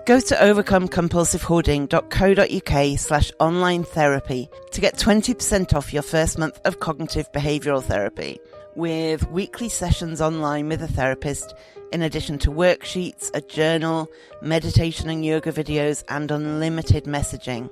Go to overcomecompulsivehoarding.co.uk/online therapy to get 20% off your first month of cognitive behavioural therapy, with weekly sessions online with a therapist, in addition to worksheets, a journal, meditation and yoga videos, and unlimited messaging.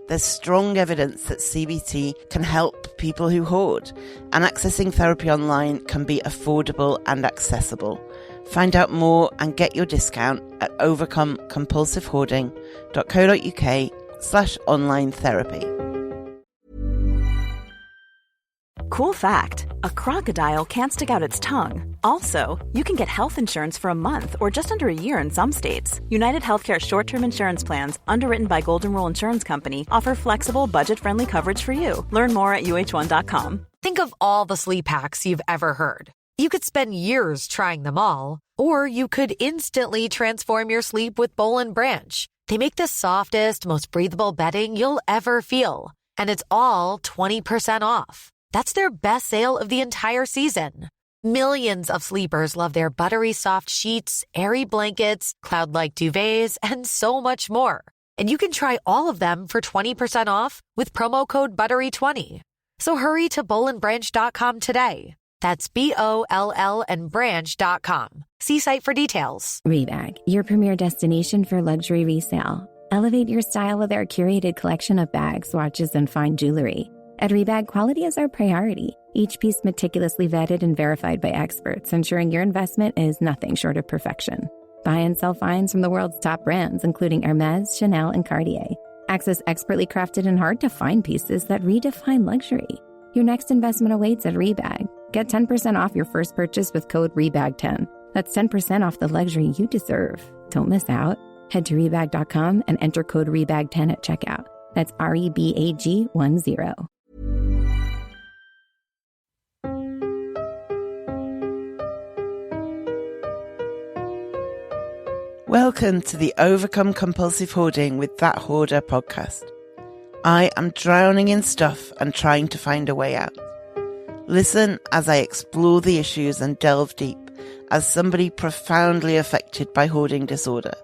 There's strong evidence that CBT can help people who hoard, and accessing therapy online can be affordable and accessible. Find out more and get your discount at overcomecompulsivehoarding.co.uk/online therapy. Cool fact, a crocodile can't stick out its tongue. Also, you can get health insurance for a month or just under a year in some states. United Healthcare short-term insurance plans, underwritten by Golden Rule Insurance Company, offer flexible, budget-friendly coverage for you. Learn more at uh1.com. Think of all the sleep hacks you've ever heard. You could spend years trying them all, or you could instantly transform your sleep with Boll & Branch. They make the softest, most breathable bedding you'll ever feel. And it's all 20% off. That's their best sale of the entire season. Millions of sleepers love their buttery soft sheets, airy blankets, cloud-like duvets, and so much more. And you can try all of them for 20% off with promo code BUTTERY20. So hurry to bollandbranch.com today. That's BOLL and branch.com. See site for details. Rebag, your premier destination for luxury resale. Elevate your style with our curated collection of bags, watches, and fine jewelry. At Rebag, quality is our priority. Each piece meticulously vetted and verified by experts, ensuring your investment is nothing short of perfection. Buy and sell finds from the world's top brands, including Hermès, Chanel, and Cartier. Access expertly crafted and hard-to-find pieces that redefine luxury. Your next investment awaits at Rebag. Get 10% off your first purchase with code REBAG10. That's 10% off the luxury you deserve. Don't miss out. Head to Rebag.com and enter code REBAG10 at checkout. That's REBAG10. Welcome to the Overcome Compulsive Hoarding with That Hoarder podcast. I am drowning in stuff and trying to find a way out. Listen as I explore the issues and delve deep as somebody profoundly affected by hoarding disorder.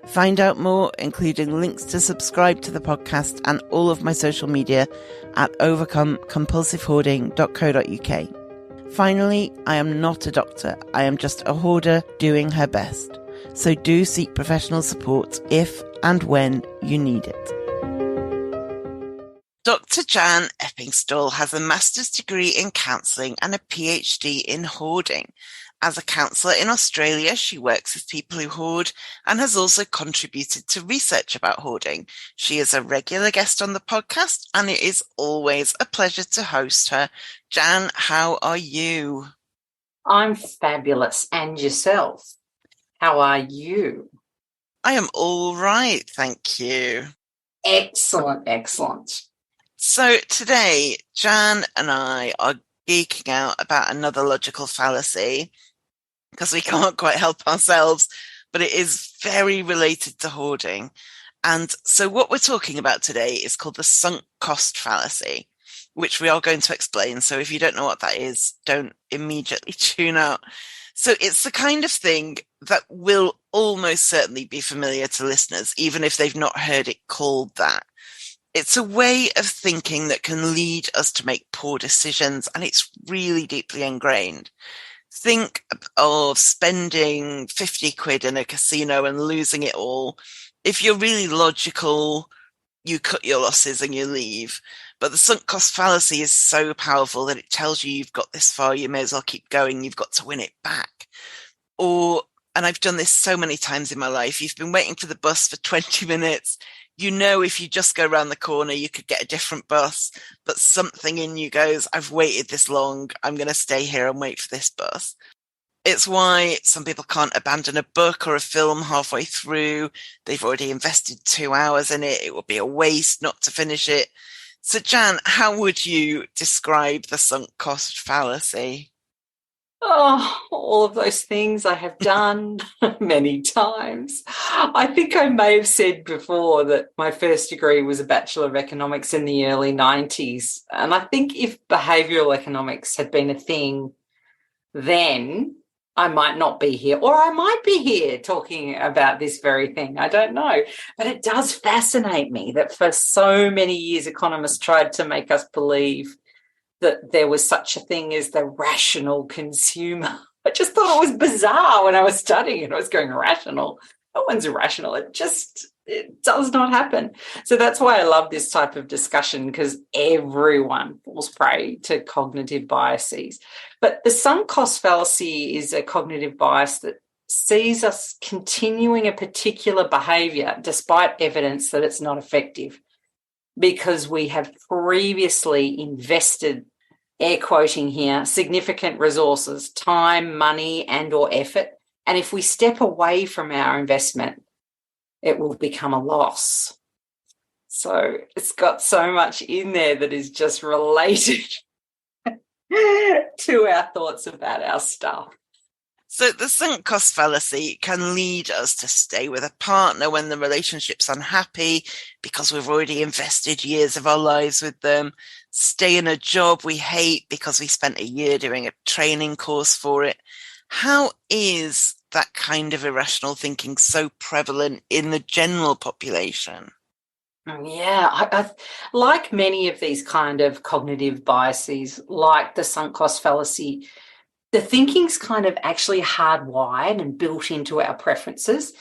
Find out more, including links to subscribe to the podcast and all of my social media at overcomecompulsivehoarding.co.uk. Finally, I am not a doctor. I am just a hoarder doing her best. So do seek professional support if and when you need it. Dr. Jan Eppingstall has a master's degree in counselling and a PhD in hoarding. As a counsellor in Australia, she works with people who hoard and has also contributed to research about hoarding. She is a regular guest on the podcast, and it is always a pleasure to host her. Jan, how are you? I'm fabulous. And yourself? How are you? I am all right, thank you. Excellent, excellent. So today, Jan and I are geeking out about another logical fallacy because we can't quite help ourselves, but it is very related to hoarding. And so what we're talking about today is called the sunk cost fallacy, which we are going to explain. So if you don't know what that is, don't immediately tune out. So it's the kind of thing that will almost certainly be familiar to listeners, even if they've not heard it called that. It's a way of thinking that can lead us to make poor decisions, and it's really deeply ingrained. Think of spending 50 quid in a casino and losing it all. If you're really logical, you cut your losses and you leave. But the sunk cost fallacy is so powerful that it tells you you've got this far, you may as well keep going, you've got to win it back. Or, and I've done this so many times in my life, you've been waiting for the bus for 20 minutes. You know, if you just go around the corner, you could get a different bus, but something in you goes, I've waited this long, I'm going to stay here and wait for this bus. It's why some people can't abandon a book or a film halfway through. They've already invested 2 hours in it. It would be a waste not to finish it. So, Jan, how would you describe the sunk cost fallacy? Oh, all of those things I have done many times. I think I may have said before that my first degree was a Bachelor of Economics in the early 90s. And I think if behavioural economics had been a thing then, I might not be here, or I might be here talking about this very thing. I don't know. But it does fascinate me that for so many years economists tried to make us believe that there was such a thing as the rational consumer. I just thought it was bizarre when I was studying it. I was going, rational? No one's irrational. It does not happen. So that's why I love this type of discussion, because everyone falls prey to cognitive biases. But the sunk cost fallacy is a cognitive bias that sees us continuing a particular behaviour despite evidence that it's not effective, because we have previously invested, air quoting here, significant resources, time, money, and or effort. And if we step away from our investment, it will become a loss. So it's got so much in there that is just related to our thoughts about our stuff. So the sunk cost fallacy can lead us to stay with a partner when the relationship's unhappy because we've already invested years of our lives with them, stay in a job we hate because we spent a year doing a training course for it. How is that kind of irrational thinking so prevalent in the general population? Yeah, I like many of these kind of cognitive biases, like the sunk cost fallacy, the thinking's kind of actually hardwired and built into our preferences.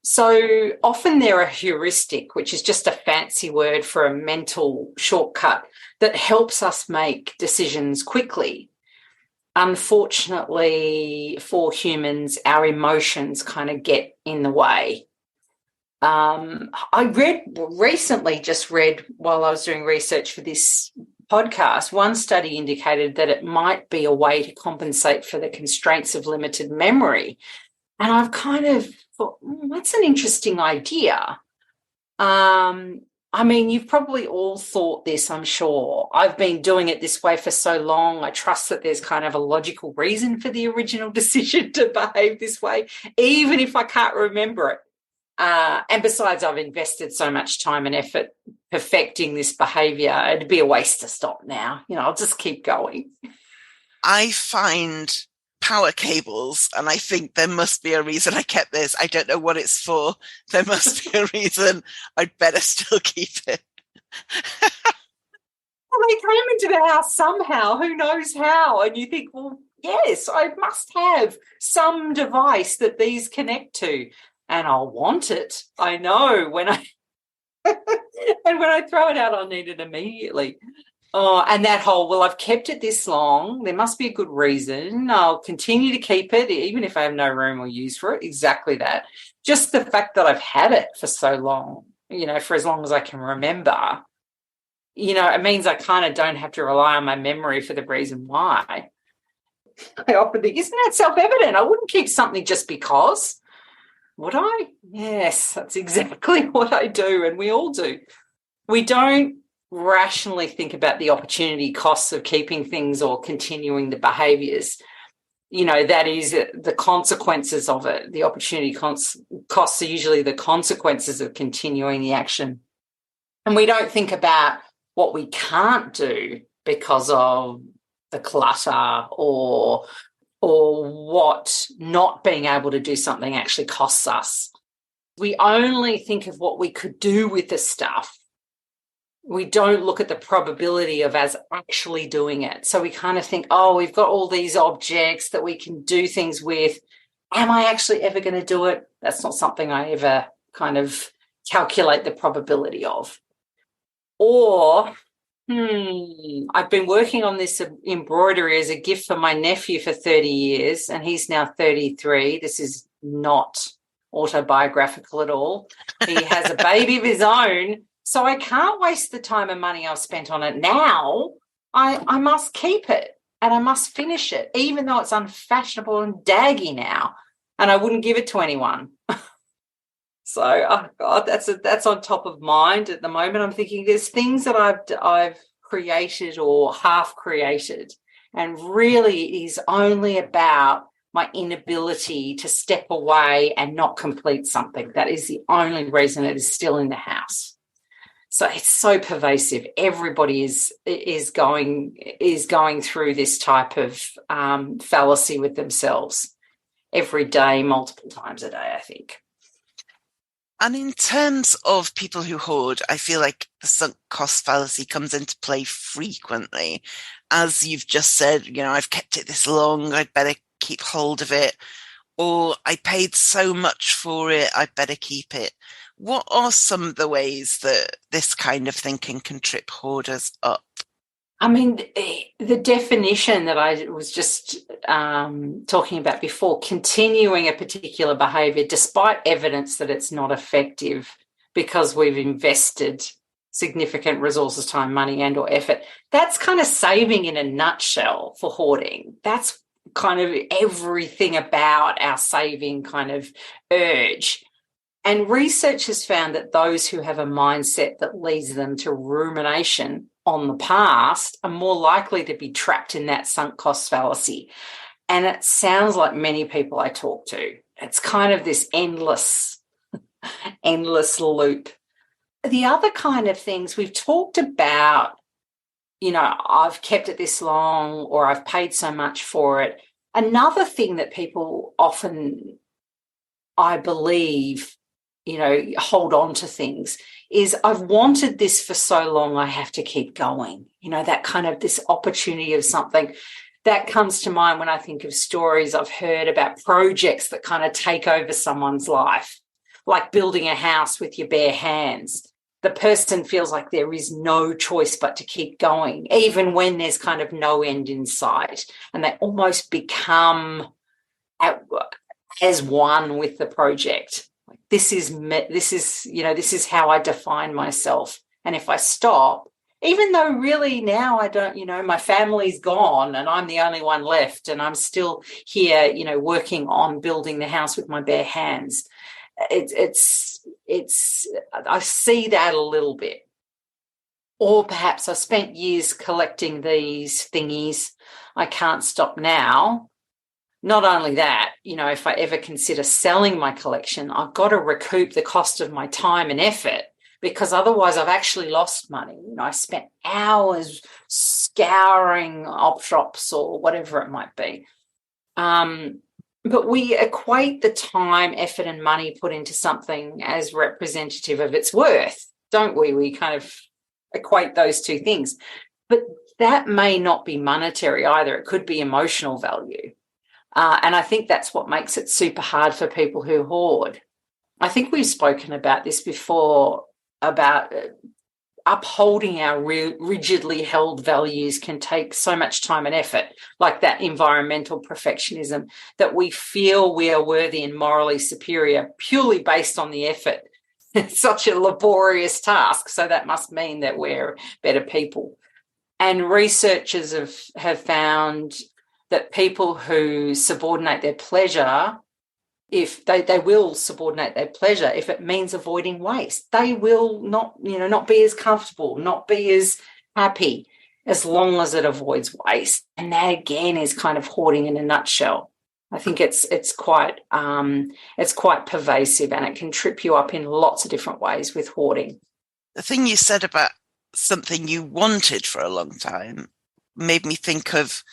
So often they're a heuristic, which is just a fancy word for a mental shortcut that helps us make decisions quickly. Unfortunately for humans, our emotions kind of get in the way. I just read while I was doing research for this podcast, one study indicated that it might be a way to compensate for the constraints of limited memory. And I've kind of thought, that's an interesting idea. I mean, you've probably all thought this, I'm sure. I've been doing it this way for so long. I trust that there's kind of a logical reason for the original decision to behave this way, even if I can't remember it. And besides, I've invested so much time and effort perfecting this behaviour. It'd be a waste to stop now. I'll just keep going. I find power cables, and I think there must be a reason I kept this. I don't know what it's for. There must be a reason. I'd better still keep it. Well, they came into the house somehow. Who knows how? And you think, well, yes, I must have some device that these connect to, and I'll want it. I know when I and when I throw it out, I'll need it immediately. Oh, and that whole, well, I've kept it this long, there must be a good reason. I'll continue to keep it, even if I have no room or use for it. Exactly that. Just the fact that I've had it for so long, for as long as I can remember, it means I kind of don't have to rely on my memory for the reason why. I often think, isn't that self-evident? I wouldn't keep something just because. Would I? Yes, that's exactly what I do, and we all do. We don't rationally think about the opportunity costs of keeping things or continuing the behaviours. That is the consequences of it. The opportunity costs are usually the consequences of continuing the action. And we don't think about what we can't do because of the clutter or what not being able to do something actually costs us. We only think of what we could do with the stuff. We don't look at the probability of us actually doing it. So we kind of think, we've got all these objects that we can do things with. Am I actually ever going to do it? That's not something I ever kind of calculate the probability of. Or, I've been working on this embroidery as a gift for my nephew for 30 years, and he's now 33. This is not autobiographical at all. He has a baby of his own. So I can't waste the time and money I've spent on it now. I must keep it and I must finish it, even though it's unfashionable and daggy now, and I wouldn't give it to anyone. So, oh God, that's on top of mind at the moment. I'm thinking there's things that I've created or half created, and really it is only about my inability to step away and not complete something. That is the only reason it is still in the house. So it's so pervasive. Everybody is going through this type of fallacy with themselves. every day, multiple times a day, I think. And in terms of people who hoard, I feel like the sunk cost fallacy comes into play frequently. As you've just said, I've kept it this long, I'd better keep hold of it. Or I paid so much for it, I'd better keep it. What are some of the ways that this kind of thinking can trip hoarders up? I mean, the definition that I was just talking about before, continuing a particular behaviour despite evidence that it's not effective because we've invested significant resources, time, money and or effort, that's kind of saving in a nutshell for hoarding. That's kind of everything about our saving kind of urge. And research has found that those who have a mindset that leads them to rumination on the past are more likely to be trapped in that sunk cost fallacy. And it sounds like many people I talk to. It's kind of this endless loop. The other kind of things we've talked about, I've kept it this long or I've paid so much for it. Another thing that people often, I believe, hold on to things is I've wanted this for so long, I have to keep going. That kind of this opportunity of something that comes to mind when I think of stories I've heard about projects that kind of take over someone's life, like building a house with your bare hands. The person feels like there is no choice but to keep going, even when there's kind of no end in sight, and they almost become as one with the project. This is how I define myself. And if I stop, even though really now I don't, my family's gone and I'm the only one left and I'm still here, working on building the house with my bare hands. I see that a little bit. Or perhaps I spent years collecting these thingies. I can't stop now. Not only that, if I ever consider selling my collection, I've got to recoup the cost of my time and effort because otherwise I've actually lost money. I spent hours scouring op shops or whatever it might be. But we equate the time, effort and money put into something as representative of its worth, don't we? We kind of equate those two things. But that may not be monetary either. It could be emotional value. And I think that's what makes it super hard for people who hoard. I think we've spoken about this before, about upholding our rigidly held values can take so much time and effort, like that environmental perfectionism, that we feel we are worthy and morally superior purely based on the effort. It's such a laborious task, so that must mean that we're better people. And researchers have found that people who subordinate their pleasure, if they will subordinate their pleasure if it means avoiding waste. They will not be as comfortable, not be as happy as long as it avoids waste. And that again is kind of hoarding in a nutshell. I think it's quite pervasive and it can trip you up in lots of different ways with hoarding. The thing you said about something you wanted for a long time made me think of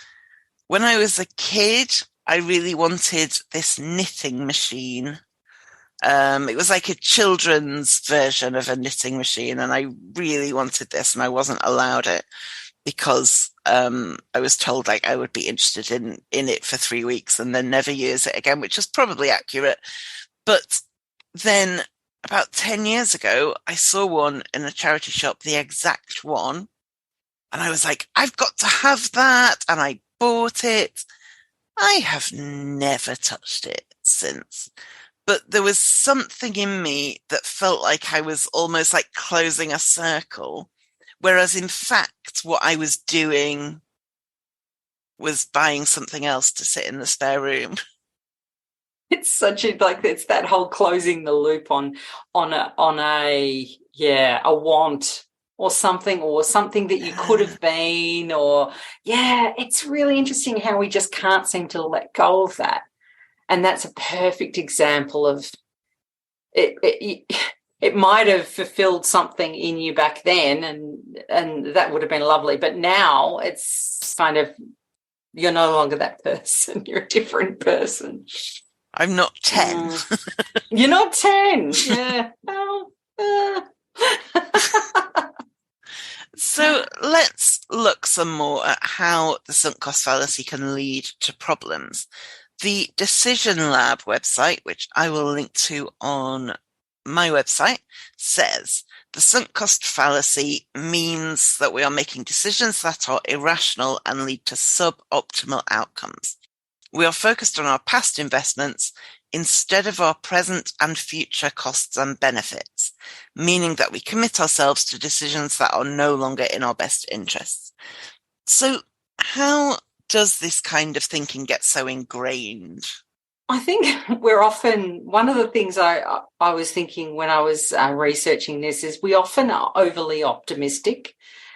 when I was a kid. I really wanted this knitting machine. It was like a children's version of a knitting machine, and I really wanted this, and I wasn't allowed it because I was told like I would be interested in it for 3 weeks and then never use it again, which is probably accurate. But then about 10 years ago, I saw one in a charity shop, the exact one, and I was like, I've got to have that, and I bought it. I have never touched it since. But there was something in me that felt like I was almost like closing a circle, whereas in fact, what I was doing was buying something else to sit in the spare room. It's it's that whole closing the loop on a want or something that you could have been, or it's really interesting how we just can't seem to let go of that. And that's a perfect example of it. It might have fulfilled something in you back then, and that would have been lovely. But now it's kind of, you're no longer that person. You're a different person. I'm not 10. You're not 10. Yeah. Well, So let's look some more at how the sunk cost fallacy can lead to problems. The Decision Lab website, which I will link to on my website, says the sunk cost fallacy means that we are making decisions that are irrational and lead to suboptimal outcomes. We are focused on our past investments instead of our present and future costs and benefits, meaning that we commit ourselves to decisions that are no longer in our best interests. So how does this kind of thinking get so ingrained? I think we're often, one of the things I was thinking when I was researching this is we often are overly optimistic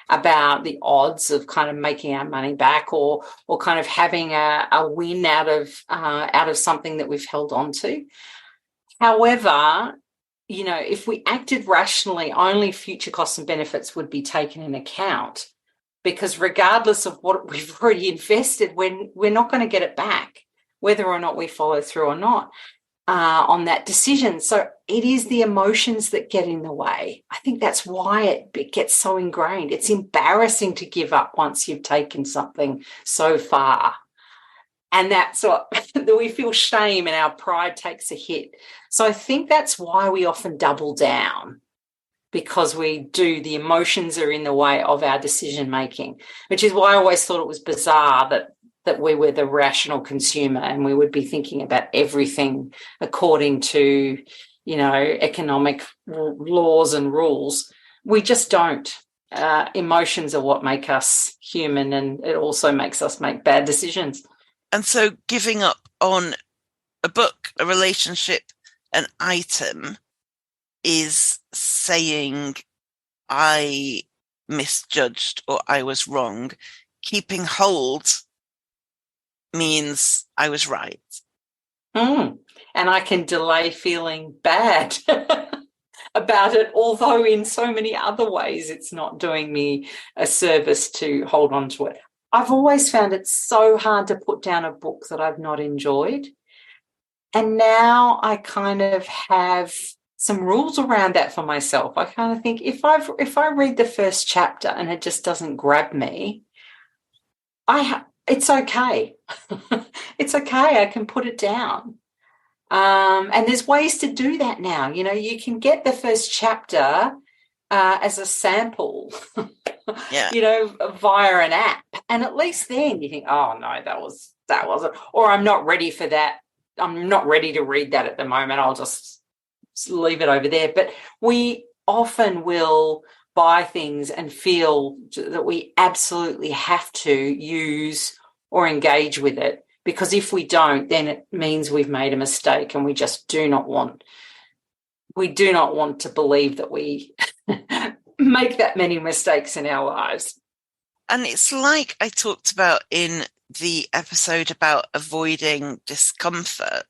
about the odds of kind of making our money back or kind of having a win out of something that we've held on to. However, you know, if we acted rationally, only future costs and benefits would be taken into account, because regardless of what we've already invested, we're not going to get it back, whether or not we follow through or not on that decision. So it is the emotions that get in the way. I think that's why it gets so ingrained. It's embarrassing to give up once you've taken something so far. And that's what we feel shame and our pride takes a hit. So I think that's why we often double down, because the emotions are in the way of our decision making, which is why I always thought it was bizarre that we were the rational consumer and we would be thinking about everything according to, you know, economic laws and rules. We just don't. Emotions are what make us human, and it also makes us make bad decisions. And so giving up on a book, a relationship, an item is saying I misjudged or I was wrong. Keeping hold means I was right. And I can delay feeling bad about it, although in so many other ways it's not doing me a service to hold on to it. I've always found it so hard to put down a book that I've not enjoyed. And now I kind of have some rules around that for myself. I kind of think if I read the first chapter and it just doesn't grab me, it's okay. It's okay. I can put it down. And there's ways to do that now. You know, you can get the first chapter as a sample, you know, via an app. And at least then you think, oh, no, that wasn't, or I'm not ready for that. I'm not ready to read that at the moment. I'll just leave it over there. But we often will buy things and feel that we absolutely have to use or engage with it, because if we don't, then it means we've made a mistake, and we just do not want to believe that we make that many mistakes in our lives. And it's like I talked about in the episode about avoiding discomfort.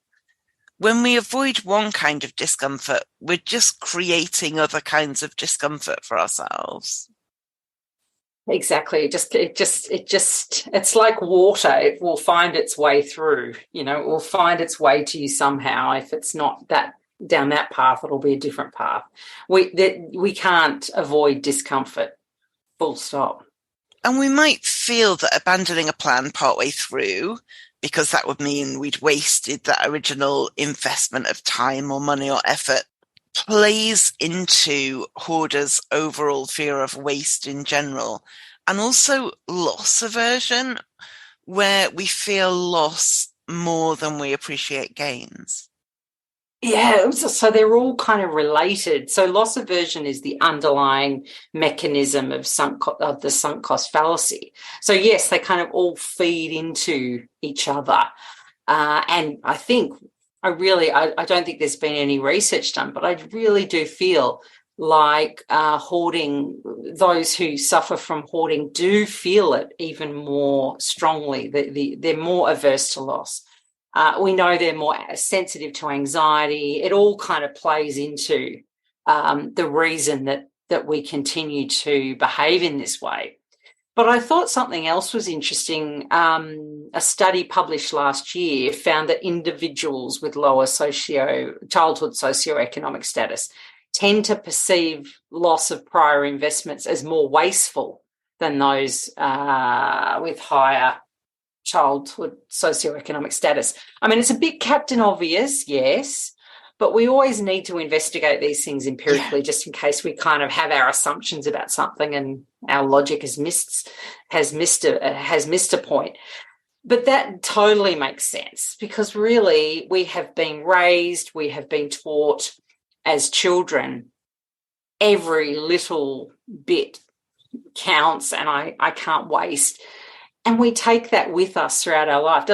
When we avoid one kind of discomfort, we're just creating other kinds of discomfort for ourselves. Exactly. It's like water. It will find its way through, you know, it will find its way to you somehow. If it's not that down that path, it'll be a different path. We can't avoid discomfort, full stop. And we might feel that abandoning a plan partway through, because that would mean we'd wasted that original investment of time or money or effort, plays into hoarders' overall fear of waste in general, and also loss aversion, where we feel loss more than we appreciate gains. Yeah, so they're all kind of related. So loss aversion is the underlying mechanism of the sunk cost fallacy. So yes, they kind of all feed into each other. And I think I don't think there's been any research done, but I really do feel like hoarding, those who suffer from hoarding do feel it even more strongly. They're more averse to loss. We know they're more sensitive to anxiety. It all kind of plays into the reason that we continue to behave in this way. But I thought something else was interesting. A study published last year found that individuals with lower childhood socioeconomic status tend to perceive loss of prior investments as more wasteful than those with higher childhood socioeconomic status. I mean, it's a bit Captain Obvious, yes, but we always need to investigate these things empirically, just in case we kind of have our assumptions about something and our logic has missed a point. But that totally makes sense, because really we have been taught as children every little bit counts and I can't waste. And we take that with us throughout our life.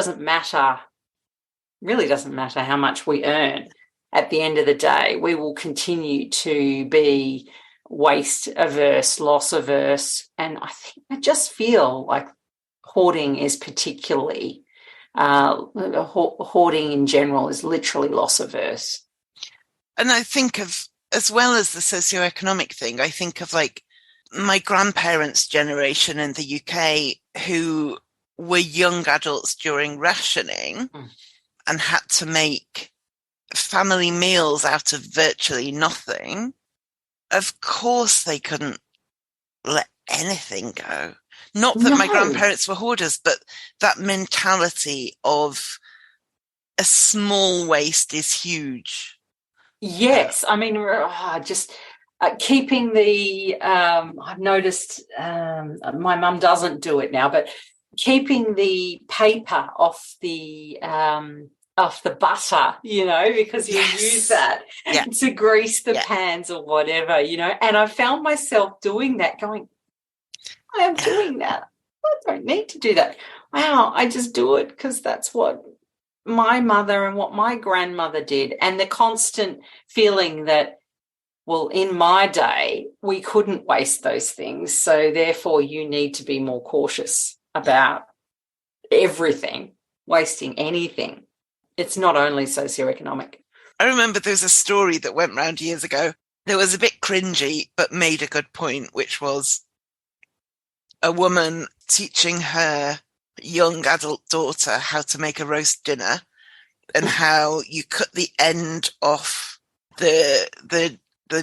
Really doesn't matter how much we earn. At the end of the day, we will continue to be waste averse, loss averse. And I just feel like hoarding is particularly, hoarding in general is literally loss averse. And I think of, as well as the socioeconomic thing, I think of like my grandparents' generation in the UK who were young adults during rationing and had to make family meals out of virtually nothing. Of course they couldn't let anything go. Not that my grandparents were hoarders, but that mentality of a small waste is huge. Yes. I mean, just keeping the, I've noticed my mum doesn't do it now, but keeping the paper off the butter, because you use that to grease the pans or whatever, and I found myself doing that, going, I am doing that. I don't need to do that. Wow, I just do it because that's what my mother and what my grandmother did. And the constant feeling that, well, in my day, we couldn't waste those things. So therefore you need to be more cautious about everything, wasting anything. It's not only socioeconomic. I remember there was a story that went round years ago that was a bit cringy, but made a good point, which was a woman teaching her young adult daughter how to make a roast dinner and how you cut the end off the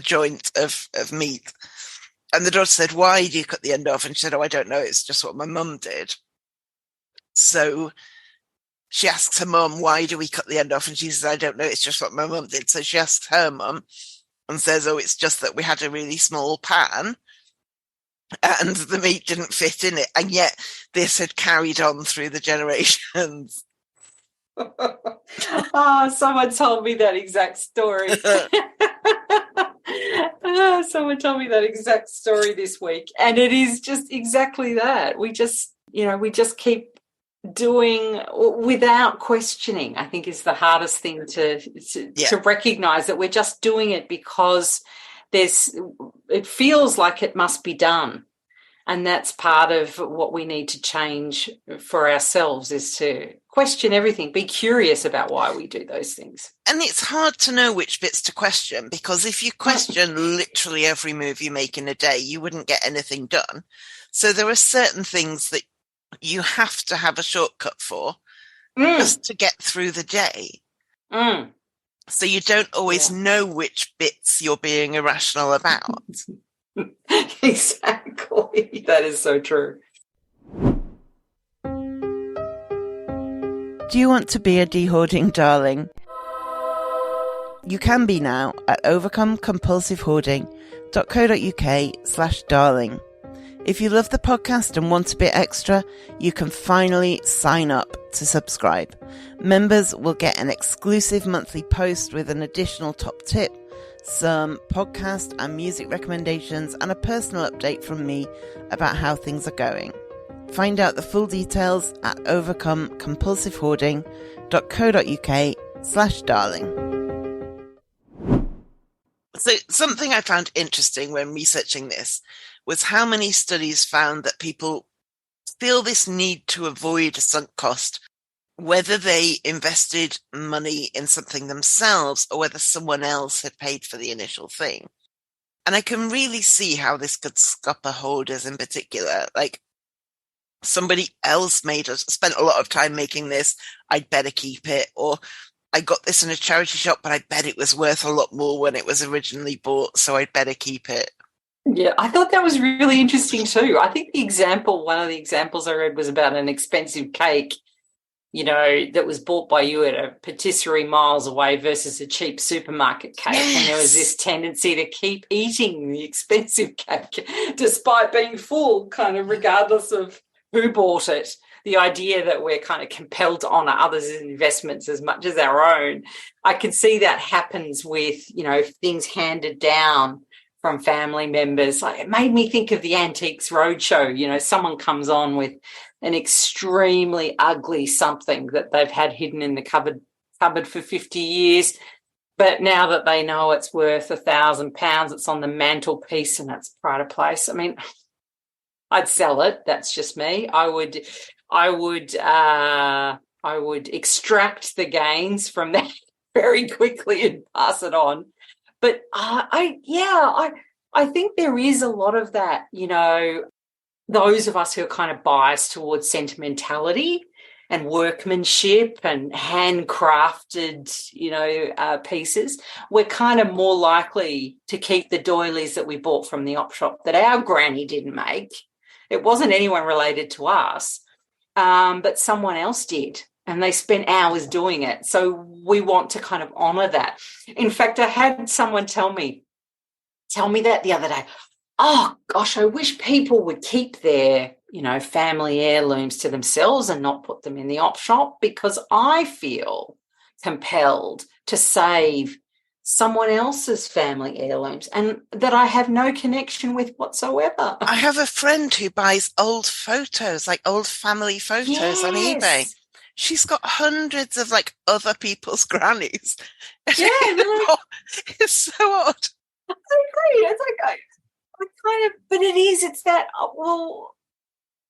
joint of meat. And the daughter said, "Why do you cut the end off?" And she said, "Oh, I don't know. It's just what my mum did." So she asks her mum, "Why do we cut the end off?" And she says, "I don't know. It's just what my mum did." So she asks her mum and says, "Oh, it's just that we had a really small pan and the meat didn't fit in it." And yet this had carried on through the generations. Someone told me that exact story. Someone told me that exact story this week. And it is just exactly that. We just keep doing without questioning, I think, is the hardest thing to recognize, that we're just doing it because it feels like it must be done. And that's part of what we need to change for ourselves, is to question everything, be curious about why we do those things. And it's hard to know which bits to question, because if you question literally every move you make in a day, you wouldn't get anything done. So there are certain things that you have to have a shortcut for just to get through the day. So you don't always know which bits you're being irrational about. Exactly. That is so true. Do you want to be a de-hoarding darling? You can be now at overcomecompulsivehoarding.co.uk/darling. If you love the podcast and want a bit extra, you can finally sign up to subscribe. Members will get an exclusive monthly post with an additional top tip, some podcast and music recommendations, and a personal update from me about how things are going. Find out the full details at overcomecompulsivehoarding.co.uk/darling. So something I found interesting when researching this was how many studies found that people feel this need to avoid a sunk cost, whether they invested money in something themselves or whether someone else had paid for the initial thing. And I can really see how this could scupper hoarders in particular. Like, somebody else spent a lot of time making this, I'd better keep it. Or I got this in a charity shop, but I bet it was worth a lot more when it was originally bought, so I'd better keep it. Yeah, I thought that was really interesting too. I think one of the examples I read was about an expensive cake, that was bought by you at a patisserie miles away versus a cheap supermarket cake. Yes. And there was this tendency to keep eating the expensive cake despite being full, kind of regardless of who bought it. The idea that we're kind of compelled to honour others' investments as much as our own. I can see that happens with, things handed down from family members. Like, it made me think of the Antiques Roadshow. Someone comes on with an extremely ugly something that they've had hidden in the cupboard for 50 years. But now that they know it's worth £1,000, it's on the mantelpiece and it's pride of place. I mean, I'd sell it. That's just me. I would extract the gains from that very quickly and pass it on. But I think there is a lot of that, those of us who are kind of biased towards sentimentality and workmanship and handcrafted, pieces, we're kind of more likely to keep the doilies that we bought from the op shop that our granny didn't make. It wasn't anyone related to us, but someone else did. And they spent hours doing it. So we want to kind of honour that. In fact, I had someone tell me that the other day. Oh, gosh, I wish people would keep their, family heirlooms to themselves and not put them in the op shop, because I feel compelled to save someone else's family heirlooms and that I have no connection with whatsoever. I have a friend who buys old photos, like old family photos on eBay. She's got hundreds of other people's grannies. Yeah, It's so odd. I agree. It's like but it's that,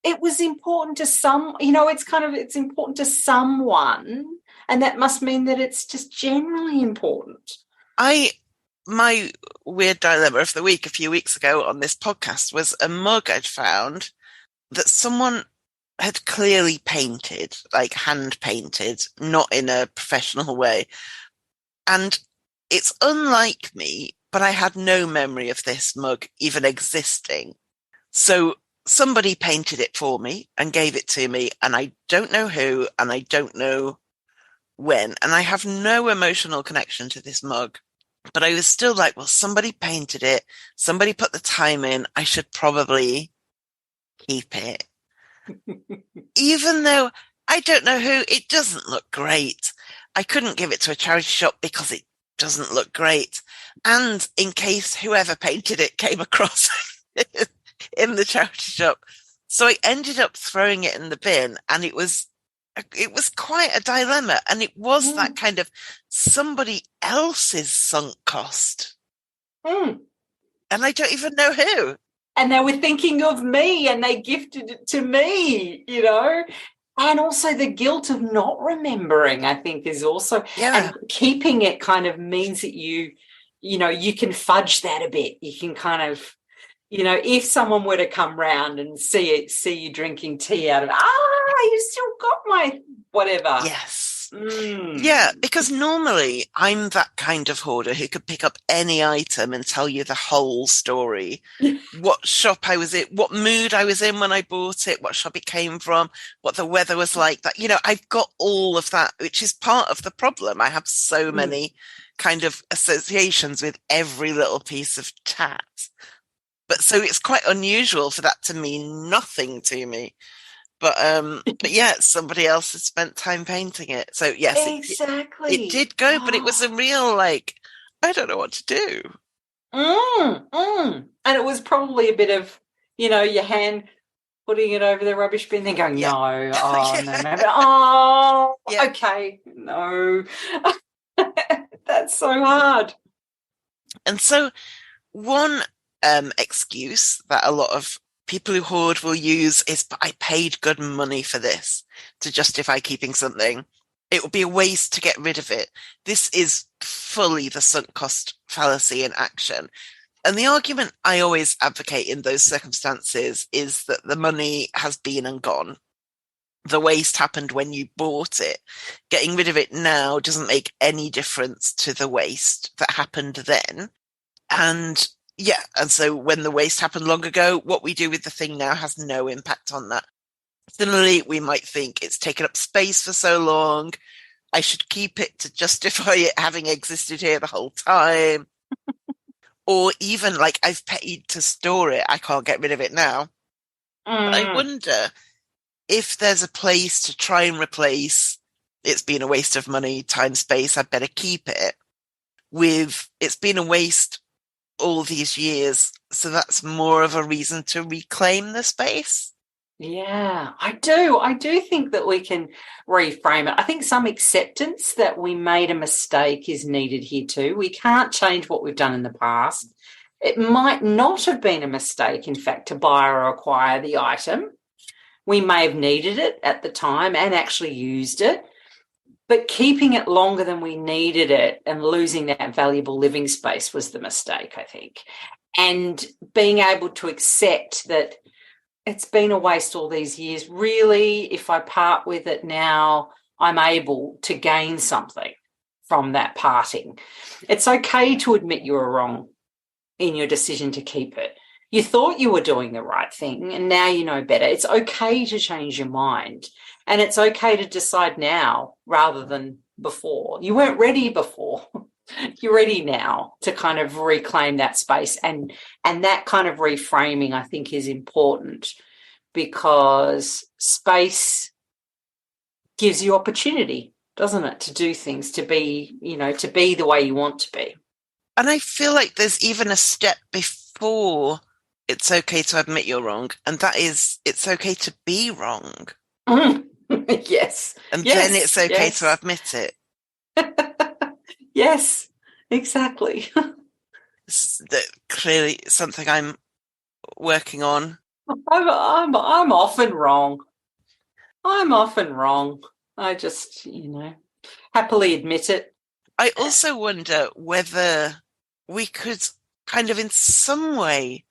it was important to some, it's important to someone, and that must mean that it's just generally important. My weird dilemma of the week a few weeks ago on this podcast was a mug I'd found that someone had clearly painted, hand painted, not in a professional way. And it's unlike me, but I had no memory of this mug even existing. So somebody painted it for me and gave it to me, and I don't know who, and I don't know when, and I have no emotional connection to this mug. But I was still like, well, somebody painted it, somebody put the time in, I should probably keep it. Even though I don't know who, it doesn't look great. I couldn't give it to a charity shop because it doesn't look great. And in case whoever painted it came across in the charity shop. So I ended up throwing it in the bin, and it was quite a dilemma. And it was that kind of somebody else's sunk cost. And I don't even know who. And they were thinking of me and they gifted it to me, And also the guilt of not remembering, I think, is also, and keeping it kind of means that you can fudge that a bit. You can kind of, if someone were to come round and see you drinking tea out of, you still got my whatever. Yes. Yeah, because normally I'm that kind of hoarder who could pick up any item and tell you the whole story. What shop I was in, what mood I was in when I bought it, what shop it came from, what the weather was like. That, I've got all of that, which is part of the problem. I have so many kind of associations with every little piece of tat. But so it's quite unusual for that to mean nothing to me. But yeah, somebody else has spent time painting it. So yes, exactly. It did go, but it was a real I don't know what to do. And it was probably a bit of, your hand putting it over the rubbish bin, then going, no, okay, no. That's so hard. And so one excuse that a lot of people who hoard will use is, but I paid good money for this, to justify keeping something. It would be a waste to get rid of it. This is fully the sunk cost fallacy in action. And the argument I always advocate in those circumstances is that the money has been and gone. The waste happened when you bought it. Getting rid of it now doesn't make any difference to the waste that happened then. And so when the waste happened long ago, what we do with the thing now has no impact on that. Similarly, we might think it's taken up space for so long, I should keep it to justify it having existed here the whole time. Or even like I've paid to store it, I can't get rid of it now. But I wonder if there's a place to try and replace it's been a waste of money, time, space, I'd better keep it, with it's been a waste all these years, so that's more of a reason to reclaim the space. Yeah, I do. I do think that we can reframe it. I think some acceptance that we made a mistake is needed here too. We can't change what we've done in the past. It might not have been a mistake, in fact, to buy or acquire the item. We may have needed it at the time and actually used it, but keeping it longer than we needed it and losing that valuable living space was the mistake, I think. And being able to accept that it's been a waste all these years. Really, if I part with it now, I'm able to gain something from that parting. It's okay to admit you were wrong in your decision to keep it. You thought you were doing the right thing and now you know better. It's okay to change your mind, and it's okay to decide now rather than before. You weren't ready before. You're ready now to kind of reclaim that space, and that kind of reframing, I think, is important, because space gives you opportunity, doesn't it, to do things, to be, to be the way you want to be. And I feel like there's even a step before it's okay to admit you're wrong, and that is it's okay to be wrong. Yes. And then it's okay to admit it. Yes, exactly. It's clearly something I'm working on. I'm often wrong. I just, happily admit it. I also wonder whether we could kind of in some way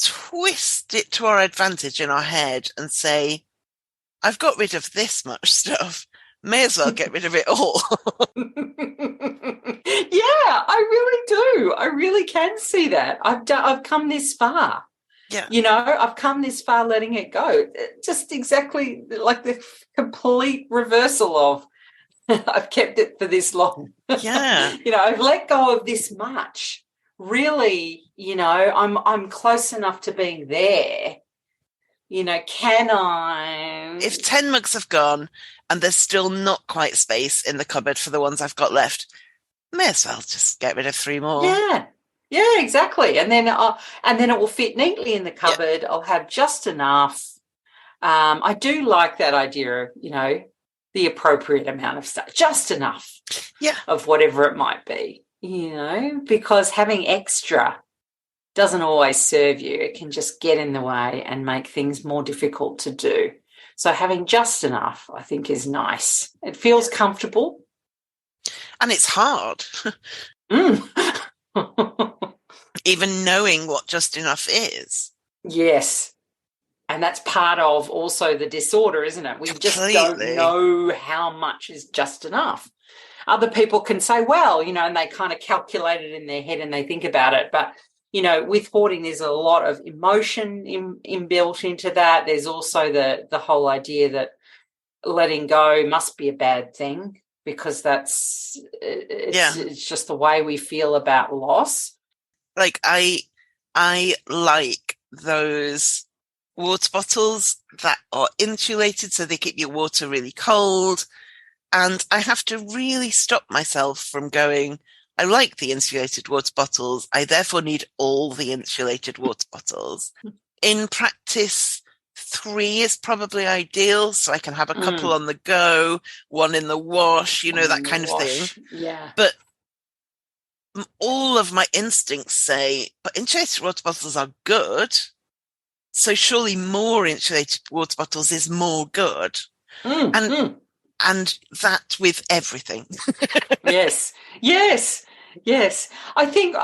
twist it to our advantage in our head and say, I've got rid of this much stuff. May as well get rid of it all. Yeah, I really do. I really can see that. I've come this far. Yeah. I've come this far letting it go. Just exactly like the complete reversal of I've kept it for this long. Yeah. I've let go of this much. Really, I'm close enough to being there. Can I? If 10 mugs have gone and there's still not quite space in the cupboard for the ones I've got left, may as well just get rid of 3 more. Yeah, exactly. And then it will fit neatly in the cupboard. Yeah. I'll have just enough. I do like that idea of, the appropriate amount of stuff, just enough of whatever it might be, because having extra doesn't always serve you. It can just get in the way and make things more difficult to do. So having just enough, I think, is nice. It feels comfortable. And it's hard. Even knowing what just enough is. Yes. And that's part of also the disorder, isn't it? We just don't know how much is just enough. Other people can say, well, and they kind of calculate it in their head and they think about it. But, with hoarding, there's a lot of emotion inbuilt into that. There's also the whole idea that letting go must be a bad thing, because it's just the way we feel about loss. Like I like those water bottles that are insulated so they keep your water really cold. And I have to really stop myself from going, I like the insulated water bottles. I therefore need all the insulated water bottles. In practice, 3 is probably ideal, so I can have a couple on the go, 1 in the wash, that kind of thing. Yeah. But all of my instincts say, but insulated water bottles are good, so surely more insulated water bottles is more good. And that with everything. Yes. Yes, I think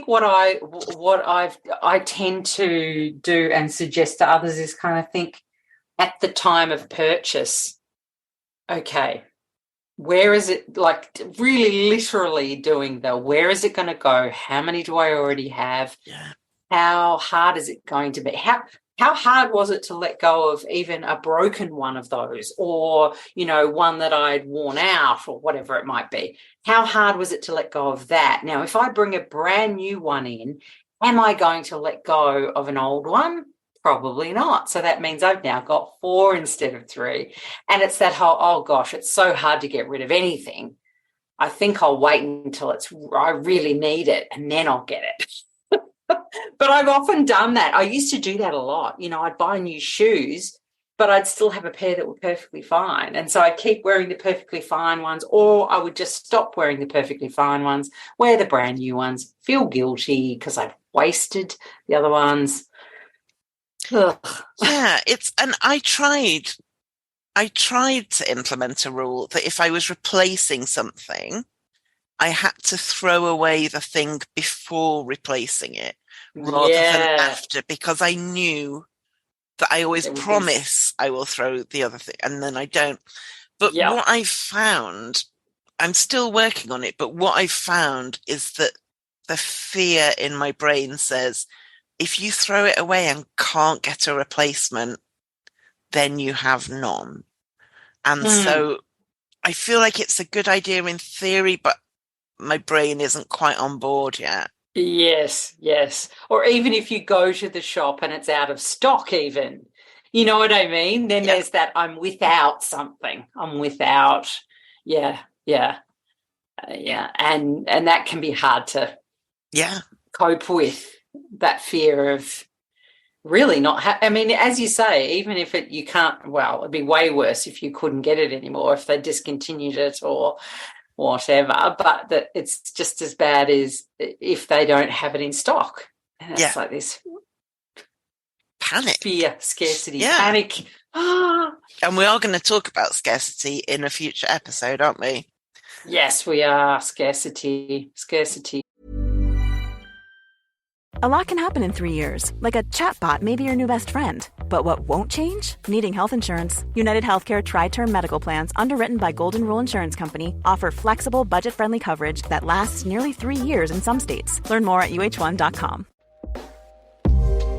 what I tend to do and suggest to others is kind of think at the time of purchase, okay, where is it, like really literally doing where is it going to go? How many do I already have? Yeah. How hard is it going to be? How hard was it to let go of even a broken one of those, or, one that I'd worn out or whatever it might be? How hard was it to let go of that? Now, if I bring a brand new one in, am I going to let go of an old one? Probably not. So that means I've now got 4 instead of 3. And it's that whole, oh gosh, it's so hard to get rid of anything. I think I'll wait until I really need it and then I'll get it. But I've often done that. I used to do that a lot. I'd buy new shoes, but I'd still have a pair that were perfectly fine. And so I'd keep wearing the perfectly fine ones, or I would just stop wearing the perfectly fine ones, wear the brand new ones, feel guilty because I've wasted the other ones. Ugh. Yeah, and I tried to implement a rule that if I was replacing something, I had to throw away the thing before replacing it rather than after, because I knew that I always promise I will throw the other thing and then I don't. But what I found, I'm still working on it, but what I found is that the fear in my brain says, if you throw it away and can't get a replacement, then you have none. And so I feel like it's a good idea in theory, but my brain isn't quite on board yet. Yes. Or even if you go to the shop and it's out of stock even, you know what I mean? Then there's that I'm without something. I'm without, And that can be hard to cope with, that fear of really not as you say, even if you can't, it'd be way worse if you couldn't get it anymore, if they discontinued it or whatever, but that it's just as bad as if they don't have it in stock. And it's like this panic, fear, scarcity, panic. And we are going to talk about scarcity in a future episode, aren't we? Yes, we are. Scarcity. A lot can happen in 3 years, like a chatbot may be your new best friend. But what won't change? Needing health insurance. United Healthcare Tri-Term Medical Plans, underwritten by Golden Rule Insurance Company, offer flexible, budget-friendly coverage that lasts nearly 3 years in some states. Learn more at uh1.com.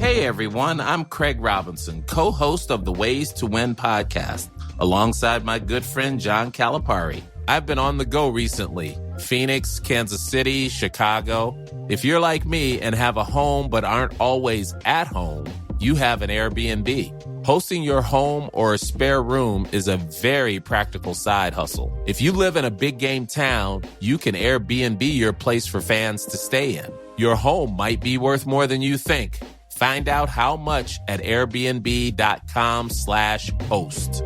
Hey everyone, I'm Craig Robinson, co-host of the Ways to Win podcast, alongside my good friend John Calipari. I've been on the go recently. Phoenix, Kansas City, Chicago. If you're like me and have a home but aren't always at home, you have an Airbnb. Hosting your home or a spare room is a very practical side hustle. If you live in a big game town, you can Airbnb your place for fans to stay in. Your home might be worth more than you think. Find out how much at airbnb.com/host.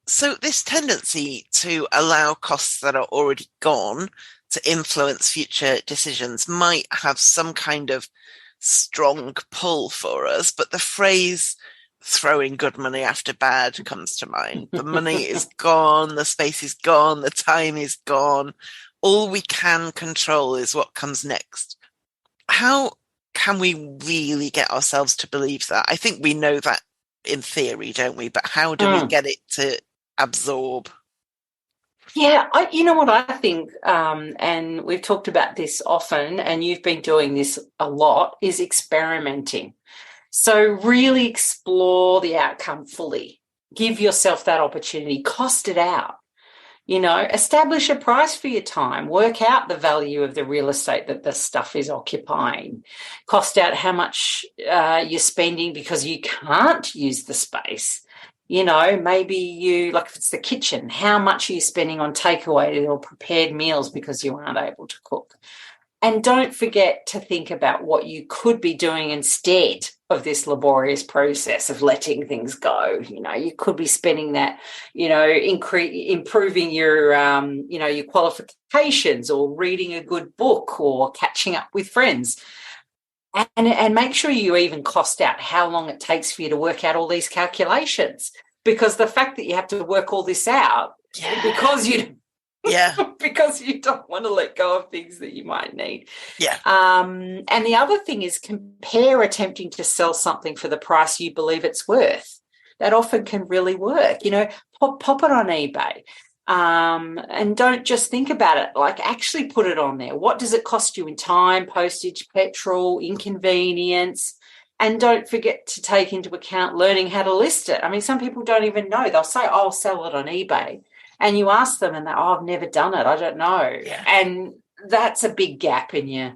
So this tendency to allow costs that are already gone to influence future decisions might have some kind of strong pull for us, but the phrase throwing good money after bad comes to mind. The money is gone, the space is gone, the time is gone. All we can control is what comes next. How can we really get ourselves to believe that? I think we know that in theory, don't we? But how do we get it to absorb? Yeah, you know what I think, and we've talked about this often, and you've been doing this a lot, is experimenting. So really explore the outcome fully. Give yourself that opportunity. Cost it out. Establish a price for your time. Work out the value of the real estate that the stuff is occupying. Cost out how much you're spending because you can't use the space. Maybe like if it's the kitchen, how much are you spending on takeaway or prepared meals because you aren't able to cook? And don't forget to think about what you could be doing instead of this laborious process of letting things go. You could be spending that, improving your, your qualifications, or reading a good book, or catching up with friends. And make sure you even cost out how long it takes for you to work out all these calculations. because the fact that you have to work all this out because you because you don't want to let go of things that you might need. Yeah. And the other thing is compare attempting to sell something for the price you believe it's worth. That often can really work. You know, pop it on eBay. And don't just think about it, like actually put it on there. What does it cost you in time, postage, petrol, inconvenience? And don't forget to take into account learning how to list it. I mean, some people don't even know. They'll say, oh, I'll sell it on eBay. And you ask them and they're, oh, I've never done it. I don't know. Yeah. And that's a big gap in your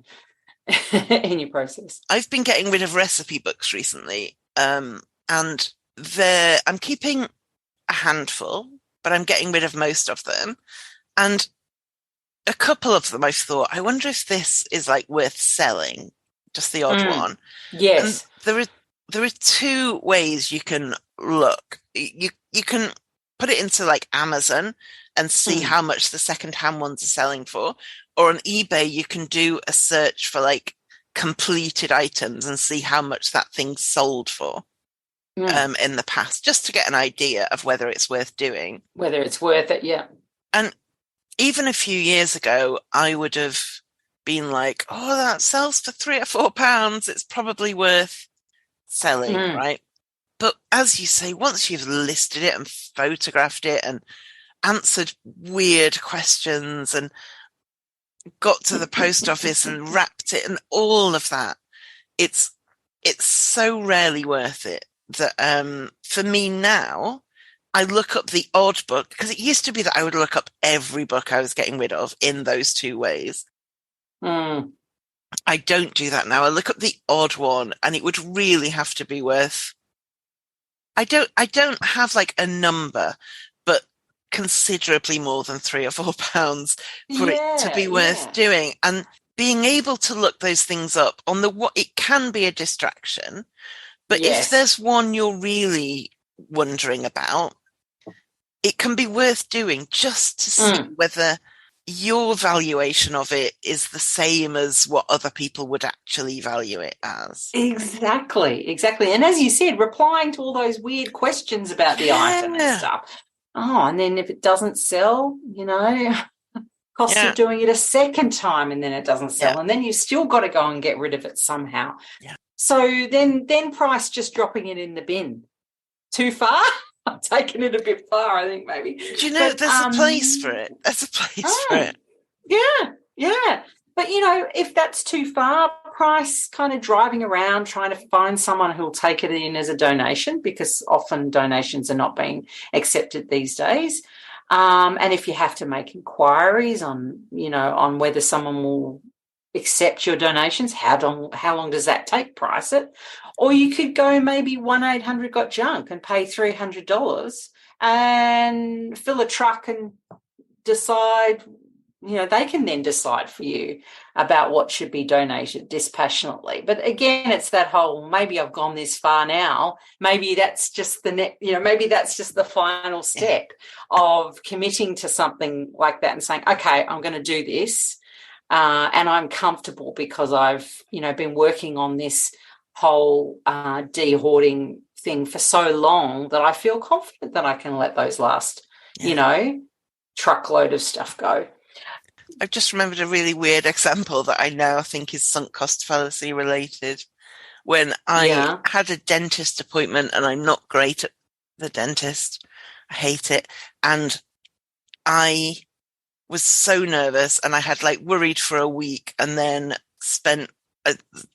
in your process. I've been getting rid of recipe books recently. And I'm keeping a handful, but I'm getting rid of most of them. And a couple of them I've thought, I wonder if this is like worth selling, just the odd one. Yes. And there are two ways you can look. You can put it into like Amazon and see how much the secondhand ones are selling for. Or on eBay, you can do a search for like completed items and see how much that thing sold for. In the past, just to get an idea of whether it's worth doing. Whether it's worth it, yeah. And even a few years ago, I would have been like, oh, that sells for £3 or £4. It's probably worth selling, right? But as you say, once you've listed it and photographed it and answered weird questions and got to the post office and wrapped it and all of that, it's so rarely worth it. That for me now, I look up the odd book, because it used to be that I would look up every book I was getting rid of in those two ways. I don't do that now. I look up the odd one, and it would really have to be worth. I don't have like a number, but considerably more than £3 or £4 for it to be worth doing. And being able to look those things up on it can be a distraction. But if there's one you're really wondering about, it can be worth doing just to see whether your valuation of it is the same as what other people would actually value it as. Exactly. And as you said, replying to all those weird questions about the item and stuff. Oh, and then if it doesn't sell, you know, cost of doing it a second time and then it doesn't sell. And then you've still got to go and get rid of it somehow. Yeah. So then price just dropping it in the bin. Too far? I'm taking it a bit far, I think, maybe. Do you know, there's a place for it. There's a place for it. Yeah. But, you know, if that's too far, price kind of driving around trying to find someone who'll take it in as a donation, because often donations are not being accepted these days. And if you have to make inquiries on, you know, on whether someone will accept your donations, how long does that take? Price it. Or you could go maybe 1-800-GOT-JUNK and pay $300 and fill a truck and decide, you know, they can then decide for you about what should be donated dispassionately. But again, it's that whole, maybe I've gone this far now, maybe that's just maybe that's just the final step of committing to something like that and saying, okay, I'm going to do this. And I'm comfortable because I've, you know, been working on this whole de-hoarding thing for so long that I feel confident that I can let those last, you know, truckload of stuff go. I've just remembered a really weird example that I now think is sunk cost fallacy related. When I had a dentist appointment, and I'm not great at the dentist, I hate it, and I was so nervous and I had like worried for a week and then spent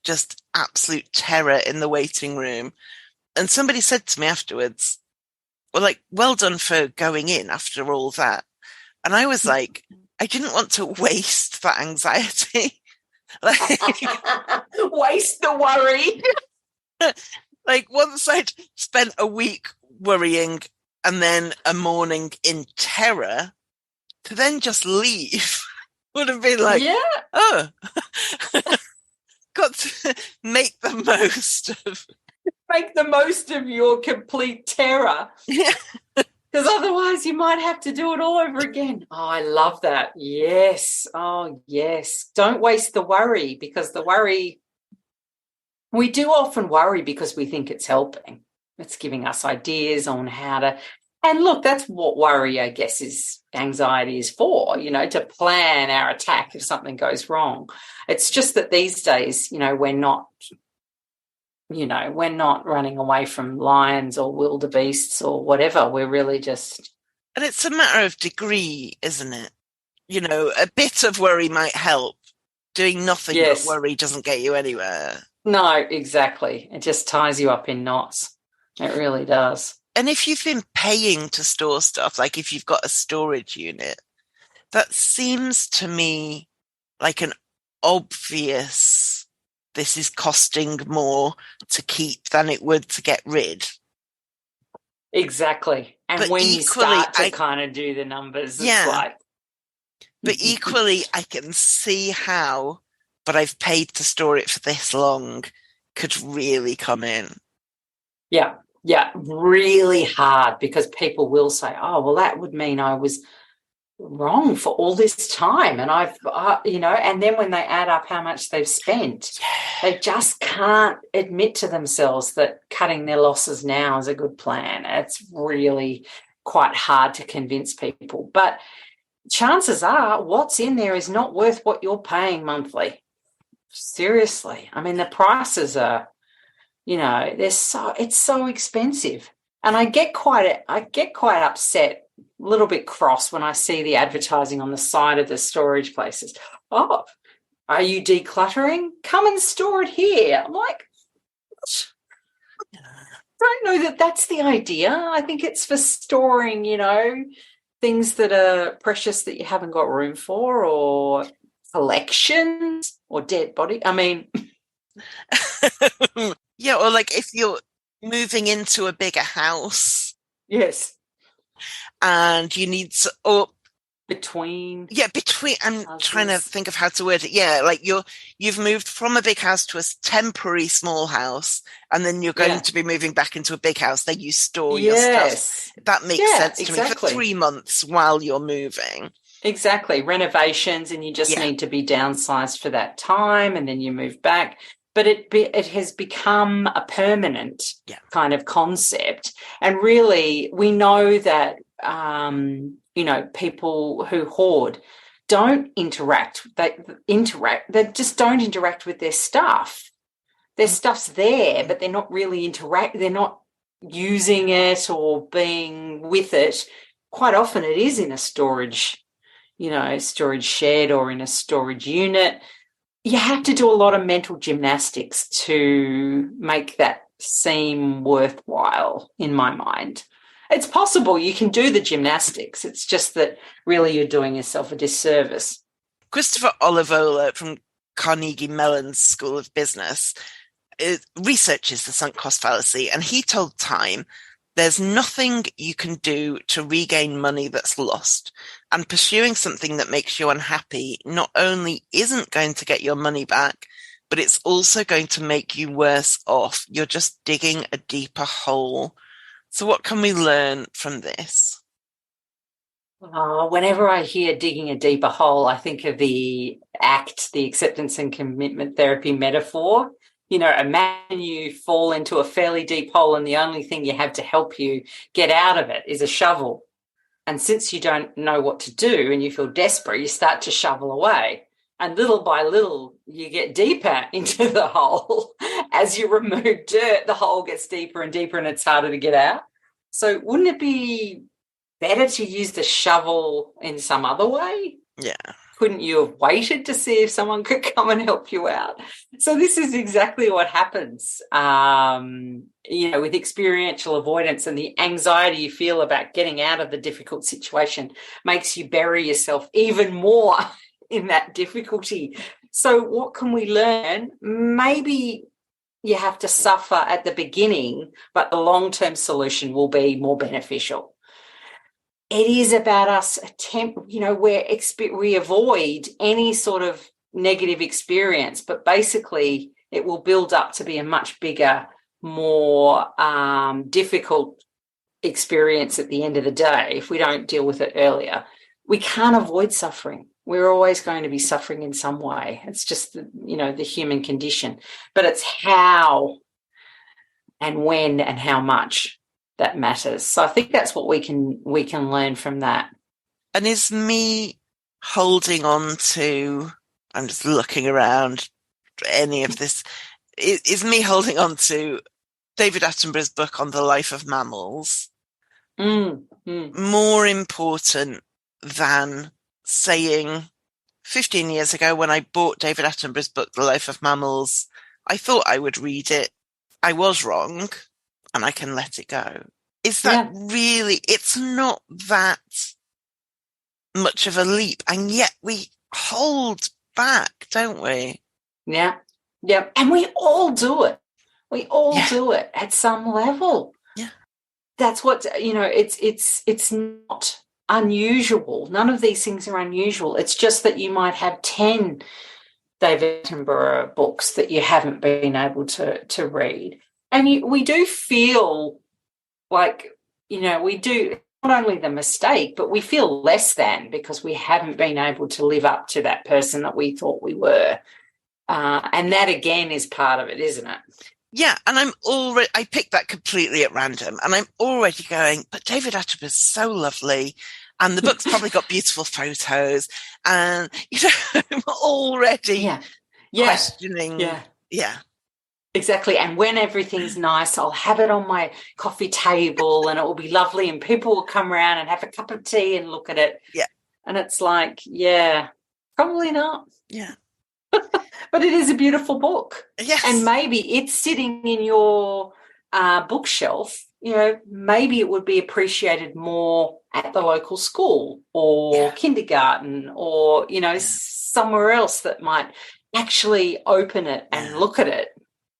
just absolute terror in the waiting room. And somebody said to me afterwards, well, like, well done for going in after all that. And I was like, I didn't want to waste that anxiety. Waste the worry. Like, once I'd spent a week worrying and then a morning in terror, to then just leave would have been like, got to make the most of your complete terror. Yeah. Because otherwise you might have to do it all over again. Oh, I love that. Yes. Oh, yes. Don't waste the worry, because the worry, we do often worry because we think it's helping. It's giving us ideas on how to, and look, that's what worry, I guess, is anxiety is for, to plan our attack if something goes wrong. It's just that these days, we're not running away from lions or wildebeests or whatever. We're really just. And it's a matter of degree, isn't it? A bit of worry might help. Doing nothing Yes. but worry doesn't get you anywhere. No, exactly. It just ties you up in knots. It really does. And if you've been paying to store stuff, like if you've got a storage unit, that seems to me like an obvious, this is costing more to keep than it would to get rid. Exactly. And But when equally, you start to kind of do the numbers, Yeah. it's like. But equally, I can see how, but I've paid to store it for this long, could really come in. Yeah, really hard, because people will say, oh, well, that would mean I was wrong for all this time. And I've, and then when they add up how much they've spent, they just can't admit to themselves that cutting their losses now is a good plan. It's really quite hard to convince people. But chances are what's in there is not worth what you're paying monthly. Seriously. I mean, the prices are, it's so expensive. And I get quite upset, a little bit cross when I see the advertising on the side of the storage places. Oh, are you decluttering? Come and store it here. I'm like, I don't know that that's the idea. I think it's for storing, things that are precious that you haven't got room for, or collections, or dead body. I mean, yeah, or like if you're moving into a bigger house, yes, and you need to, between. I'm houses. trying to think of how to word it. Yeah, like you've moved from a big house to a temporary small house, and then you're going to be moving back into a big house. Then you store your stuff. That makes sense to me, for 3 months while you're moving. Exactly. Renovations, and you just need to be downsized for that time, and then you move back. But it has become a permanent kind of concept. And really, we know that, people who hoard don't interact. They just don't interact with their stuff. Their stuff's there, but they're not really they're not using it or being with it. Quite often it is in a storage shed or in a storage unit. You have to do a lot of mental gymnastics to make that seem worthwhile, in my mind. It's possible you can do the gymnastics. It's just that really you're doing yourself a disservice. Christopher Olivola from Carnegie Mellon's School of Business researches the sunk cost fallacy, and he told Time, there's nothing you can do to regain money that's lost. And pursuing something that makes you unhappy not only isn't going to get your money back, but it's also going to make you worse off. You're just digging a deeper hole. So what can we learn from this? Whenever I hear digging a deeper hole, I think of the ACT, the acceptance and commitment therapy metaphor. Imagine you fall into a fairly deep hole and the only thing you have to help you get out of it is a shovel. And since you don't know what to do and you feel desperate, you start to shovel away. And little by little, you get deeper into the hole. As you remove dirt, the hole gets deeper and deeper and it's harder to get out. So wouldn't it be better to use the shovel in some other way? Yeah. Couldn't you have waited to see if someone could come and help you out? So this is exactly what happens, with experiential avoidance, and the anxiety you feel about getting out of the difficult situation makes you bury yourself even more in that difficulty. So what can we learn? Maybe you have to suffer at the beginning, but the long-term solution will be more beneficial. It is about us we avoid any sort of negative experience, but basically it will build up to be a much bigger, more difficult experience at the end of the day if we don't deal with it earlier. We can't avoid suffering. We're always going to be suffering in some way. It's just the human condition. But it's how and when and how much that matters. So I think that's what we can learn from that. And is me holding on to, I'm just looking around any of this, is me holding on to David Attenborough's book on the life of mammals more important than saying 15 years ago when I bought David Attenborough's book, The Life of Mammals, I thought I would read it. I was wrong and I can let it go. Is that really, it's not that much of a leap, and yet we hold back, don't we? Yeah. Yeah. And we all do it. We all do it at some level. Yeah. That's what, it's not unusual. None of these things are unusual. It's just that you might have 10 David Attenborough books that you haven't been able to read. And we do feel like, we do not only the mistake, but we feel less than because we haven't been able to live up to that person that we thought we were. And that, again, is part of it, isn't it? Yeah, and I picked that completely at random, and I'm already going, but David Attenborough is so lovely, and the book's probably got beautiful photos, and, I'm already questioning. Yeah. Exactly. And when everything's nice, I'll have it on my coffee table and it will be lovely and people will come around and have a cup of tea and look at it. Yeah. And it's like, probably not. Yeah. But it is a beautiful book. Yes. And maybe it's sitting in your bookshelf. Maybe it would be appreciated more at the local school or kindergarten or, somewhere else that might actually open it and look at it.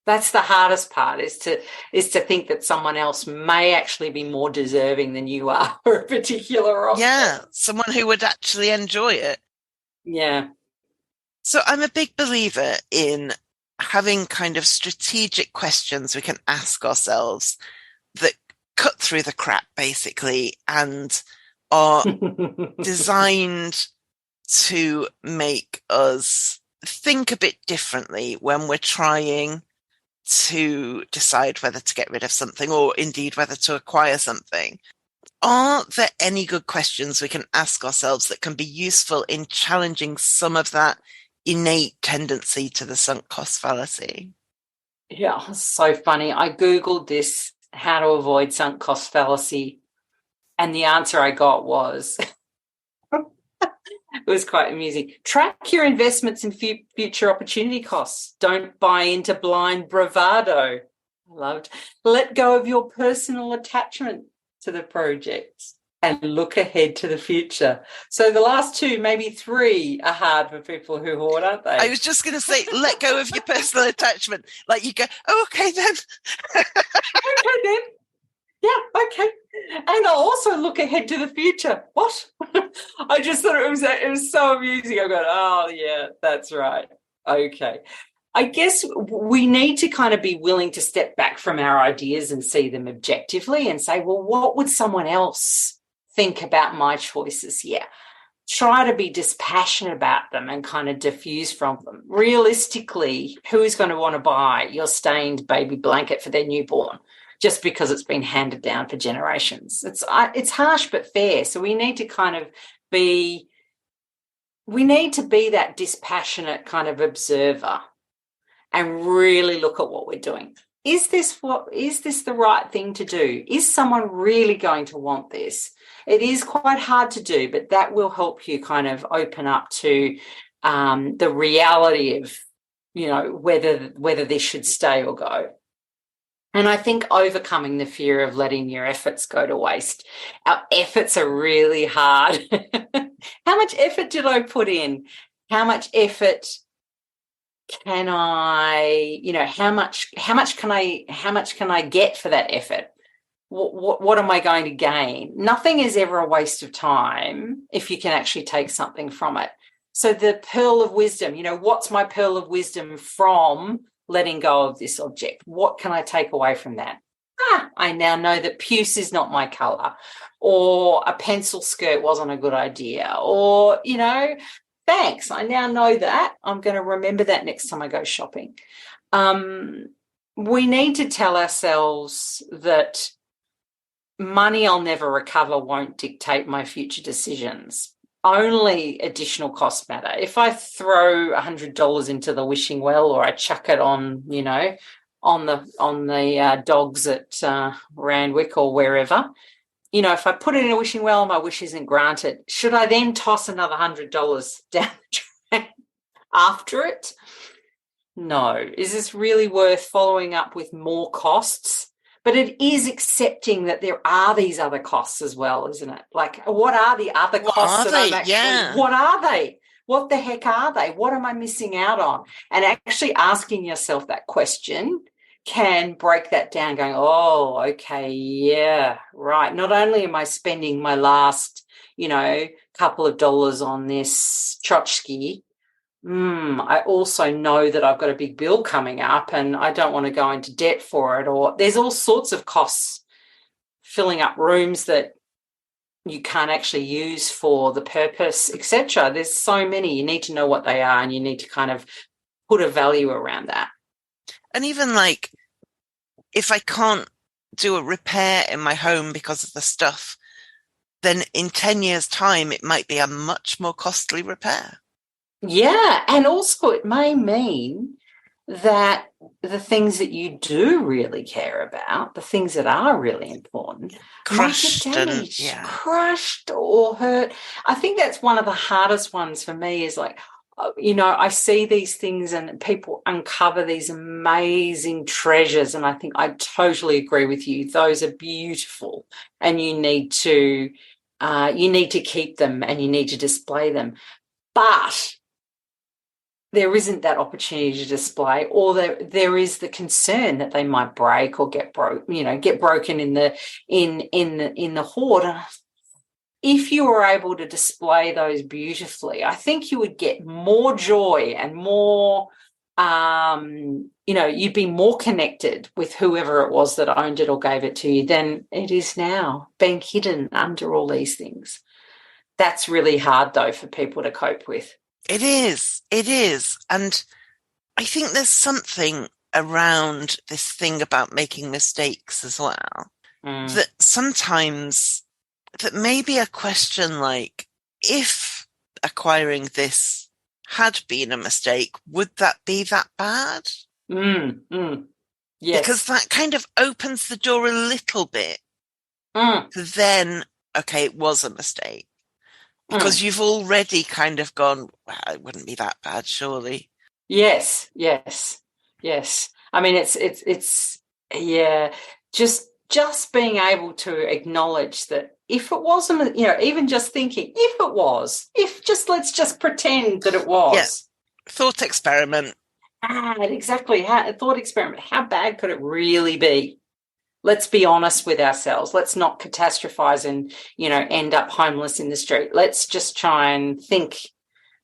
That's the hardest part, is to think that someone else may actually be more deserving than you are for a particular offer. Yeah, someone who would actually enjoy it. Yeah. So I'm a big believer in having kind of strategic questions we can ask ourselves that cut through the crap, basically, and are designed to make us think a bit differently when we're trying to decide whether to get rid of something or indeed whether to acquire something. Are there any good questions we can ask ourselves that can be useful in challenging some of that innate tendency to the sunk cost fallacy? Yeah, so funny. I Googled this, how to avoid sunk cost fallacy, and the answer I got was, it was quite amusing. Track your investments in future opportunity costs. Don't buy into blind bravado. I loved. Let go of your personal attachment to the project and look ahead to the future. So the last two, maybe three, are hard for people who hoard, aren't they? I was just going to say, let go of your personal attachment. Like you go, oh, okay then. Okay then. Yeah, okay. And I'll also look ahead to the future. What? I just thought it was so amusing. I go, oh, yeah, that's right. Okay. I guess we need to kind of be willing to step back from our ideas and see them objectively and say, well, what would someone else think about my choices here? Try to be dispassionate about them and kind of diffuse from them. Realistically, who is going to want to buy your stained baby blanket for their newborn just because it's been handed down for generations? It's harsh but fair. So we need to kind of be that dispassionate kind of observer and really look at what we're doing. Is this the right thing to do? Is someone really going to want this? It is quite hard to do, but that will help you kind of open up to the reality of, whether this should stay or go. And I think overcoming the fear of letting your efforts go to waste. Our efforts are really hard. How much effort did I put in? How much effort can I, how much can I get for that effort? What am I going to gain? Nothing is ever a waste of time if you can actually take something from it. So the pearl of wisdom, what's my pearl of wisdom from letting go of this object? What can I take away from that? I now know that puce is not my colour, or a pencil skirt wasn't a good idea, or, thanks, I now know that. I'm going to remember that next time I go shopping. we need to tell ourselves that money I'll never recover won't dictate my future decisions. Only additional costs matter. If I throw $100 into the wishing well, or I chuck it on, on the dogs at Randwick or wherever, if I put it in a wishing well and my wish isn't granted, should I then toss another $100 down the drain after it? No. Is this really worth following up with more costs? But it is accepting that there are these other costs as well, isn't it? Like, what are the other costs that I'm actually, what are they? What the heck are they? What am I missing out on? And actually asking yourself that question can break that down, going, oh, okay, yeah, right. Not only am I spending my last, couple of dollars on this tchotchke, I also know that I've got a big bill coming up and I don't want to go into debt for it, or there's all sorts of costs, filling up rooms that you can't actually use for the purpose, etc. There's so many. You need to know what they are and you need to kind of put a value around that. And even like, if I can't do a repair in my home because of the stuff, then in 10 years' time, it might be a much more costly repair. Yeah, and also it may mean that the things that you do really care about, the things that are really important, crushed crushed or hurt. I think that's one of the hardest ones for me, is like, I see these things and people uncover these amazing treasures, and I think I totally agree with you. Those are beautiful, and you need to keep them and you need to display them. But there isn't that opportunity to display, or there is the concern that they might break or get broken in the hoard. And if you were able to display those beautifully, I think you would get more joy and more, you'd be more connected with whoever it was that owned it or gave it to you than it is now, being hidden under all these things. That's really hard, though, for people to cope with. It is. And I think there's something around this thing about making mistakes as well. That sometimes, that maybe a question like, if acquiring this had been a mistake, would that be that bad? Yes. Because that kind of opens the door a little bit to then, okay, it was a mistake. Because you've already kind of gone, well, it wouldn't be that bad, surely. Yes. I mean, it's just being able to acknowledge that if it wasn't, even just thinking, let's just pretend that it was. Yeah. Thought experiment. Exactly. A thought experiment. How bad could it really be? Let's be honest with ourselves. Let's not catastrophize and, end up homeless in the street. Let's just try and think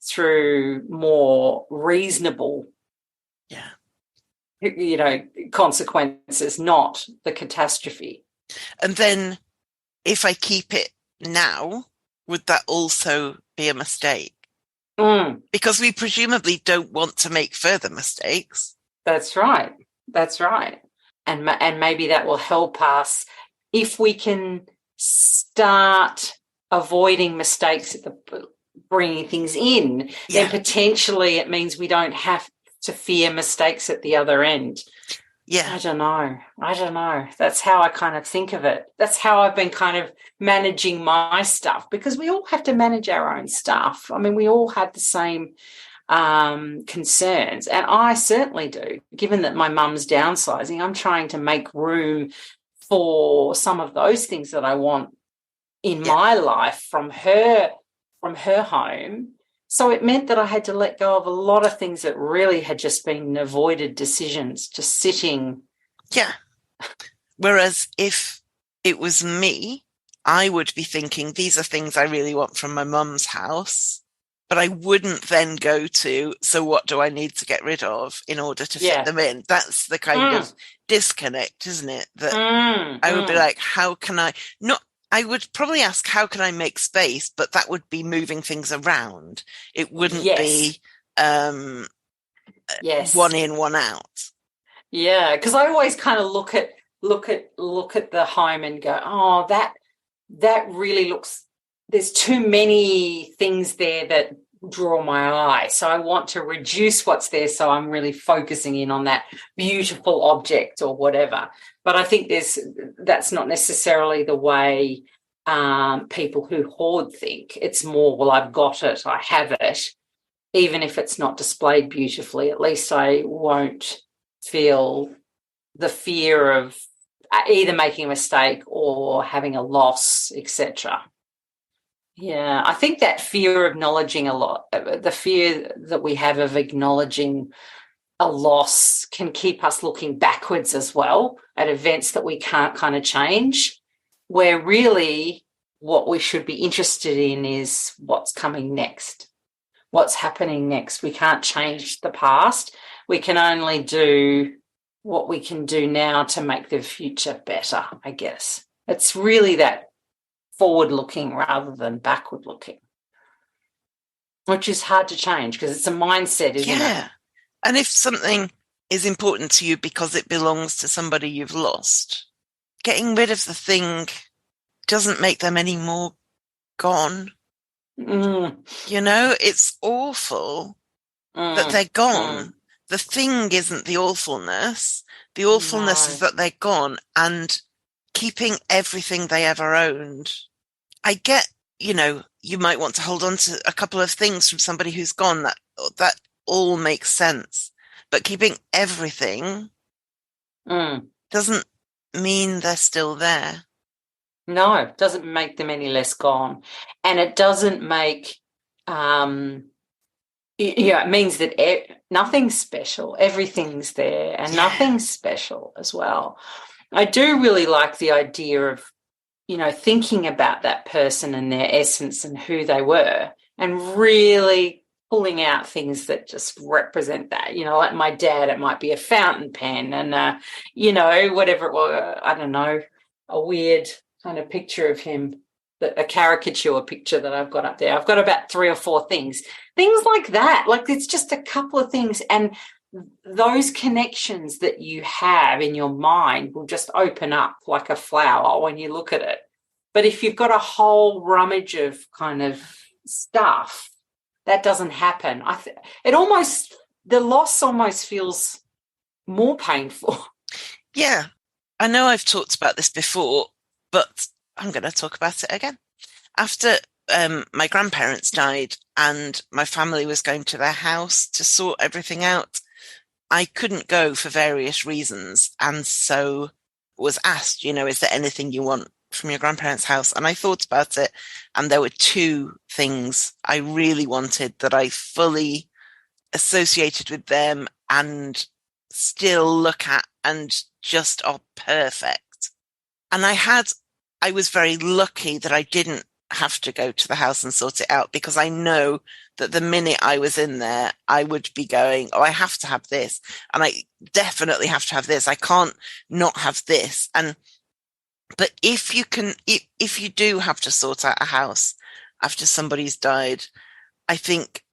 through more reasonable, consequences, not the catastrophe. And then if I keep it now, would that also be a mistake? Because we presumably don't want to make further mistakes. That's right. And maybe that will help us if we can start avoiding mistakes at bringing things in. Then potentially it means we don't have to fear mistakes at the other end. Yeah. I don't know. That's how I kind of think of it. That's how I've been kind of managing my stuff, because we all have to manage our own stuff. I mean, we all have the same concerns, and I certainly do. Given that my mum's downsizing, I'm trying to make room for some of those things that I want in my life from her home. So it meant that I had to let go of a lot of things that really had just been avoided decisions, just sitting. Yeah. Whereas if it was me, I would be thinking, these are things I really want from my mum's house. But I wouldn't then go to, so what do I need to get rid of in order to fit them in? That's the kind of disconnect, isn't it? That I would be like, how can I would probably ask, how can I make space? But that would be moving things around. It wouldn't be one in, one out. Yeah, because I always kind of look at the home and go, oh, that really looks, there's too many things there that draw my eye. So I want to reduce what's there, so I'm really focusing in on that beautiful object or whatever. But I think that's not necessarily the way people who hoard think. It's more, well, I've got it, I have it. Even if it's not displayed beautifully, at least I won't feel the fear of either making a mistake or having a loss, etc. Yeah, I think that fear of acknowledging a lot, the fear that we have of acknowledging a loss can keep us looking backwards as well at events that we can't kind of change, where really what we should be interested in is what's coming next, what's happening next. We can't change the past. We can only do what we can do now to make the future better, I guess. It's really that forward-looking rather than backward-looking, which is hard to change because it's a mindset, isn't it? Yeah. And if something is important to you because it belongs to somebody you've lost, getting rid of the thing doesn't make them any more gone. You know, it's awful that they're gone. The thing isn't the awfulness. The awfulness is that they're gone, and keeping everything they ever owned. I get, you might want to hold on to a couple of things from somebody who's gone. That all makes sense. But keeping everything doesn't mean they're still there. No, it doesn't make them any less gone. And it doesn't make, it means that nothing's special. Everything's there and nothing's special as well. I do really like the idea of, thinking about that person and their essence and who they were and really pulling out things that just represent that. Like my dad, it might be a fountain pen and, whatever it was, I don't know, a weird kind of picture of him, a caricature picture that I've got up there. I've got about 3 or 4 things like that. Like it's just a couple of things, and those connections that you have in your mind will just open up like a flower when you look at it. But if you've got a whole rummage of kind of stuff, that doesn't happen. The loss almost feels more painful. Yeah, I know I've talked about this before, but I'm going to talk about it again. After my grandparents died and my family was going to their house to sort everything out, I couldn't go for various reasons. And so was asked, is there anything you want from your grandparents' house? And I thought about it. And there were 2 things I really wanted that I fully associated with them and still look at and just are perfect. And I was very lucky that I didn't have to go to the house and sort it out, because I know that the minute I was in there, I would be going, I have to have this. And I definitely have to have this. I can't not have this. But if you do have to sort out a house after somebody's died, I think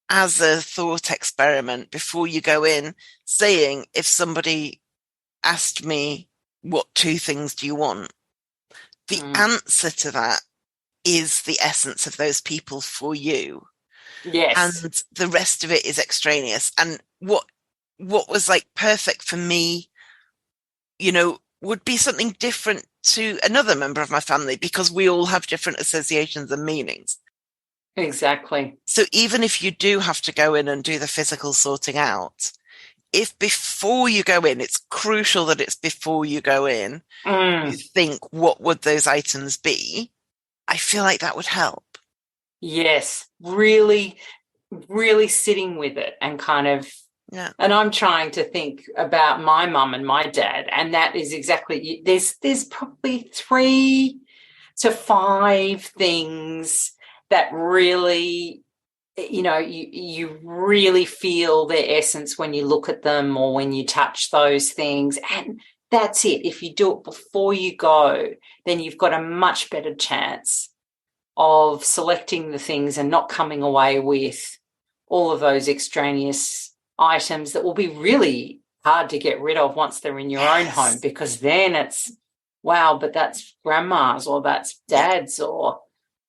as a thought experiment, before you go in, saying, if somebody asked me, what 2 things do you want? The answer to that is the essence of those people for you. Yes. And the rest of it is extraneous. And what was like perfect for me, would be something different to another member of my family, because we all have different associations and meanings. Exactly. So even if you do have to go in and do the physical sorting out, if before you go in, it's crucial that it's before you go in, you think, what would those items be? I feel like that would help. Yes, really, really sitting with it and kind of, and I'm trying to think about my mum and my dad, and that is exactly, there's probably 3 to 5 things that really, you really feel their essence when you look at them or when you touch those things. And that's it. If you do it before you go, then you've got a much better chance of selecting the things and not coming away with all of those extraneous items that will be really hard to get rid of once they're in your own home, because then it's, wow, but that's grandma's or that's dad's or,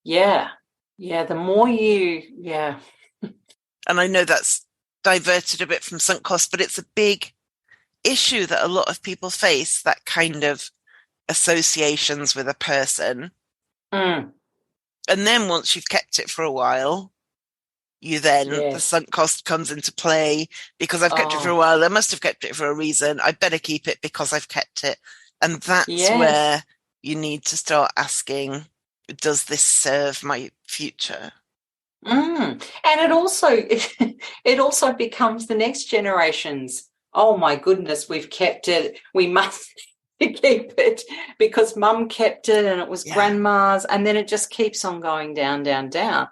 the more And I know that's diverted a bit from sunk cost, but it's a big issue that a lot of people face, that kind of associations with a person. Mm. And then once you've kept it for a while, the sunk cost comes into play, because I've kept it for a while. I must have kept it for a reason. I better keep it because I've kept it. And that's where you need to start asking, does this serve my future? And it also becomes the next generation's, oh my goodness, we've kept it, we must keep it because mum kept it and it was grandma's, and then it just keeps on going down, down, down.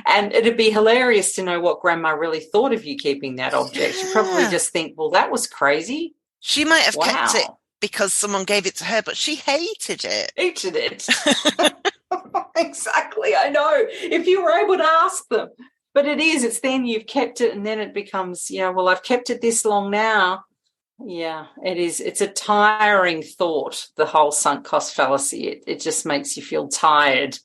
And it'd be hilarious to know what grandma really thought of you keeping that object. She'd probably just think, well, that was crazy. She might have kept it because someone gave it to her, but she hated it. Exactly, I know. If you were able to ask them. But it's then you've kept it, and then it becomes, well, I've kept it this long now. Yeah, it is. It's a tiring thought, the whole sunk cost fallacy. It just makes you feel tired.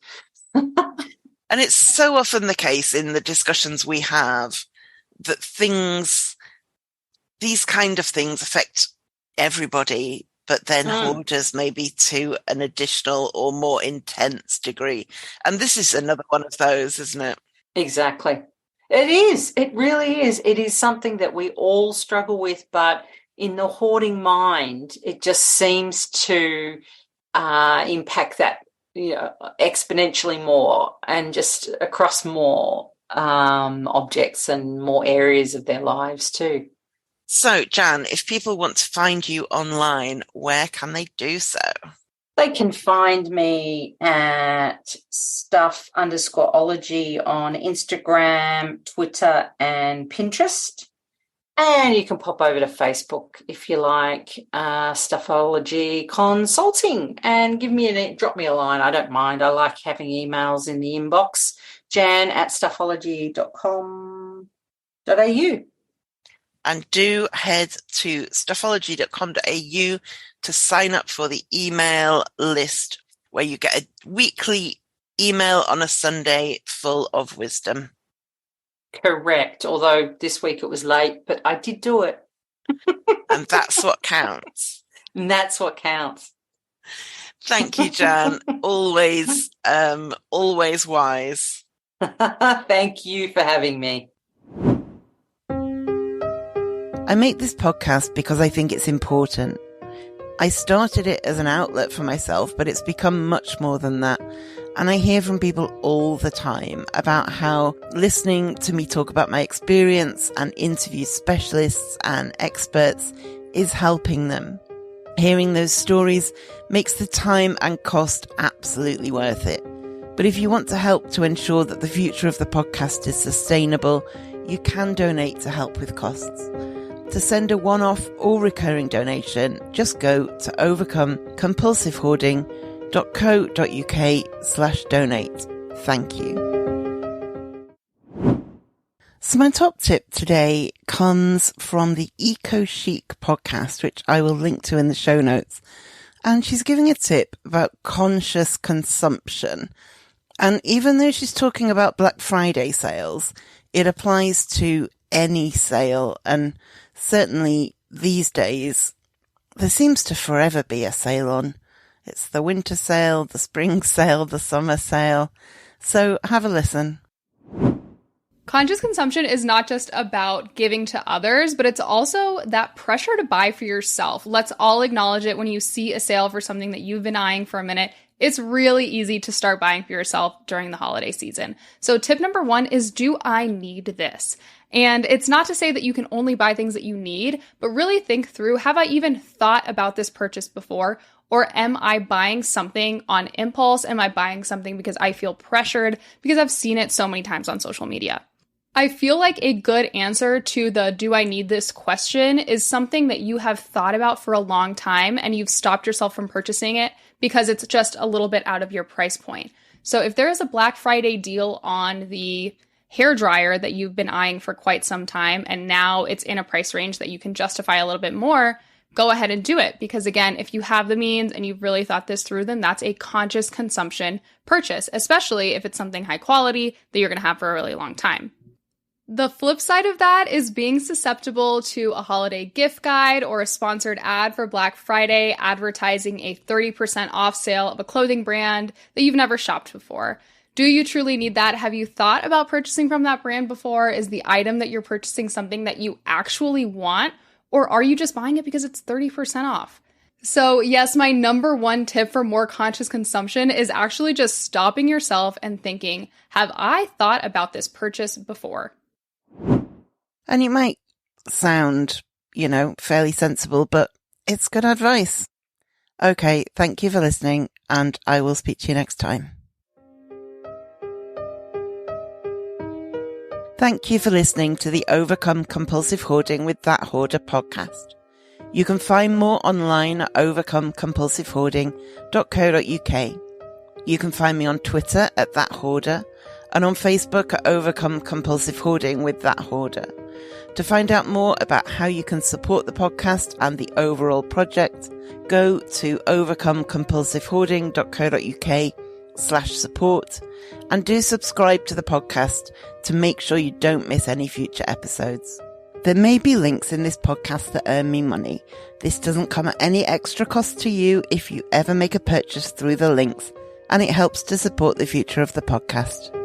And it's so often the case in the discussions we have that these kind of things affect everybody, but then hoarders maybe to an additional or more intense degree. And this is another one of those, isn't it? Exactly. It is. It really is. It is something that we all struggle with, but in the hoarding mind, it just seems to impact that exponentially more, and just across more objects and more areas of their lives too. So, Jan, if people want to find you online, where can they do so? They can find me at Stuff_ology on Instagram, Twitter, and Pinterest. And you can pop over to Facebook if you like, Stuffology Consulting, and drop me a line. I don't mind. I like having emails in the inbox. jan@stuffology.com.au. And do head to stuffology.com.au to sign up for the email list, where you get a weekly email on a Sunday full of wisdom. Correct. Although this week it was late, but I did do it. And that's what counts. And that's what counts. Thank you, Jan. Always wise. Thank you for having me. I make this podcast because I think it's important. I started it as an outlet for myself, but it's become much more than that. And I hear from people all the time about how listening to me talk about my experience and interview specialists and experts is helping them. Hearing those stories makes the time and cost absolutely worth it. But if you want to help to ensure that the future of the podcast is sustainable, you can donate to help with costs. To send a one-off or recurring donation, just go to overcomecompulsivehoarding.co.uk/donate. Thank you. So my top tip today comes from the Eco Chic podcast, which I will link to in the show notes. And she's giving a tip about conscious consumption. And even though she's talking about Black Friday sales, it applies to any sale. And certainly these days, there seems to forever be a sale on. It's the winter sale, the spring sale, the summer sale. So have a listen. Conscious consumption is not just about giving to others, but it's also that pressure to buy for yourself. Let's all acknowledge it. When you see a sale for something that you've been eyeing for a minute, it's really easy to start buying for yourself during the holiday season. So tip number 1 is, do I need this? And it's not to say that you can only buy things that you need, but really think through, have I even thought about this purchase before? Or am I buying something on impulse? Am I buying something because I feel pressured because I've seen it so many times on social media? I feel like a good answer to the do I need this question is something that you have thought about for a long time and you've stopped yourself from purchasing it because it's just a little bit out of your price point. So if there is a Black Friday deal on the hairdryer that you've been eyeing for quite some time, and now it's in a price range that you can justify a little bit more, go ahead and do it. Because again, if you have the means and you've really thought this through, then that's a conscious consumption purchase, especially if it's something high quality that you're going to have for a really long time. The flip side of that is being susceptible to a holiday gift guide or a sponsored ad for Black Friday advertising a 30% off sale of a clothing brand that you've never shopped before. Do you truly need that? Have you thought about purchasing from that brand before? Is the item that you're purchasing something that you actually want? Or are you just buying it because it's 30% off? So yes, my number one tip for more conscious consumption is actually just stopping yourself and thinking, have I thought about this purchase before? And it might sound, fairly sensible, but it's good advice. Okay, thank you for listening, and I will speak to you next time. Thank you for listening to the Overcome Compulsive Hoarding with That Hoarder podcast. You can find more online at overcomecompulsivehoarding.co.uk. You can find me on Twitter at That Hoarder and on Facebook at Overcome Compulsive Hoarding with That Hoarder. To find out more about how you can support the podcast and the overall project, go to overcomecompulsivehoarding.co.uk/support and do subscribe to the podcast to make sure you don't miss any future episodes. There may be links in this podcast that earn me money. This doesn't come at any extra cost to you if you ever make a purchase through the links, and it helps to support the future of the podcast.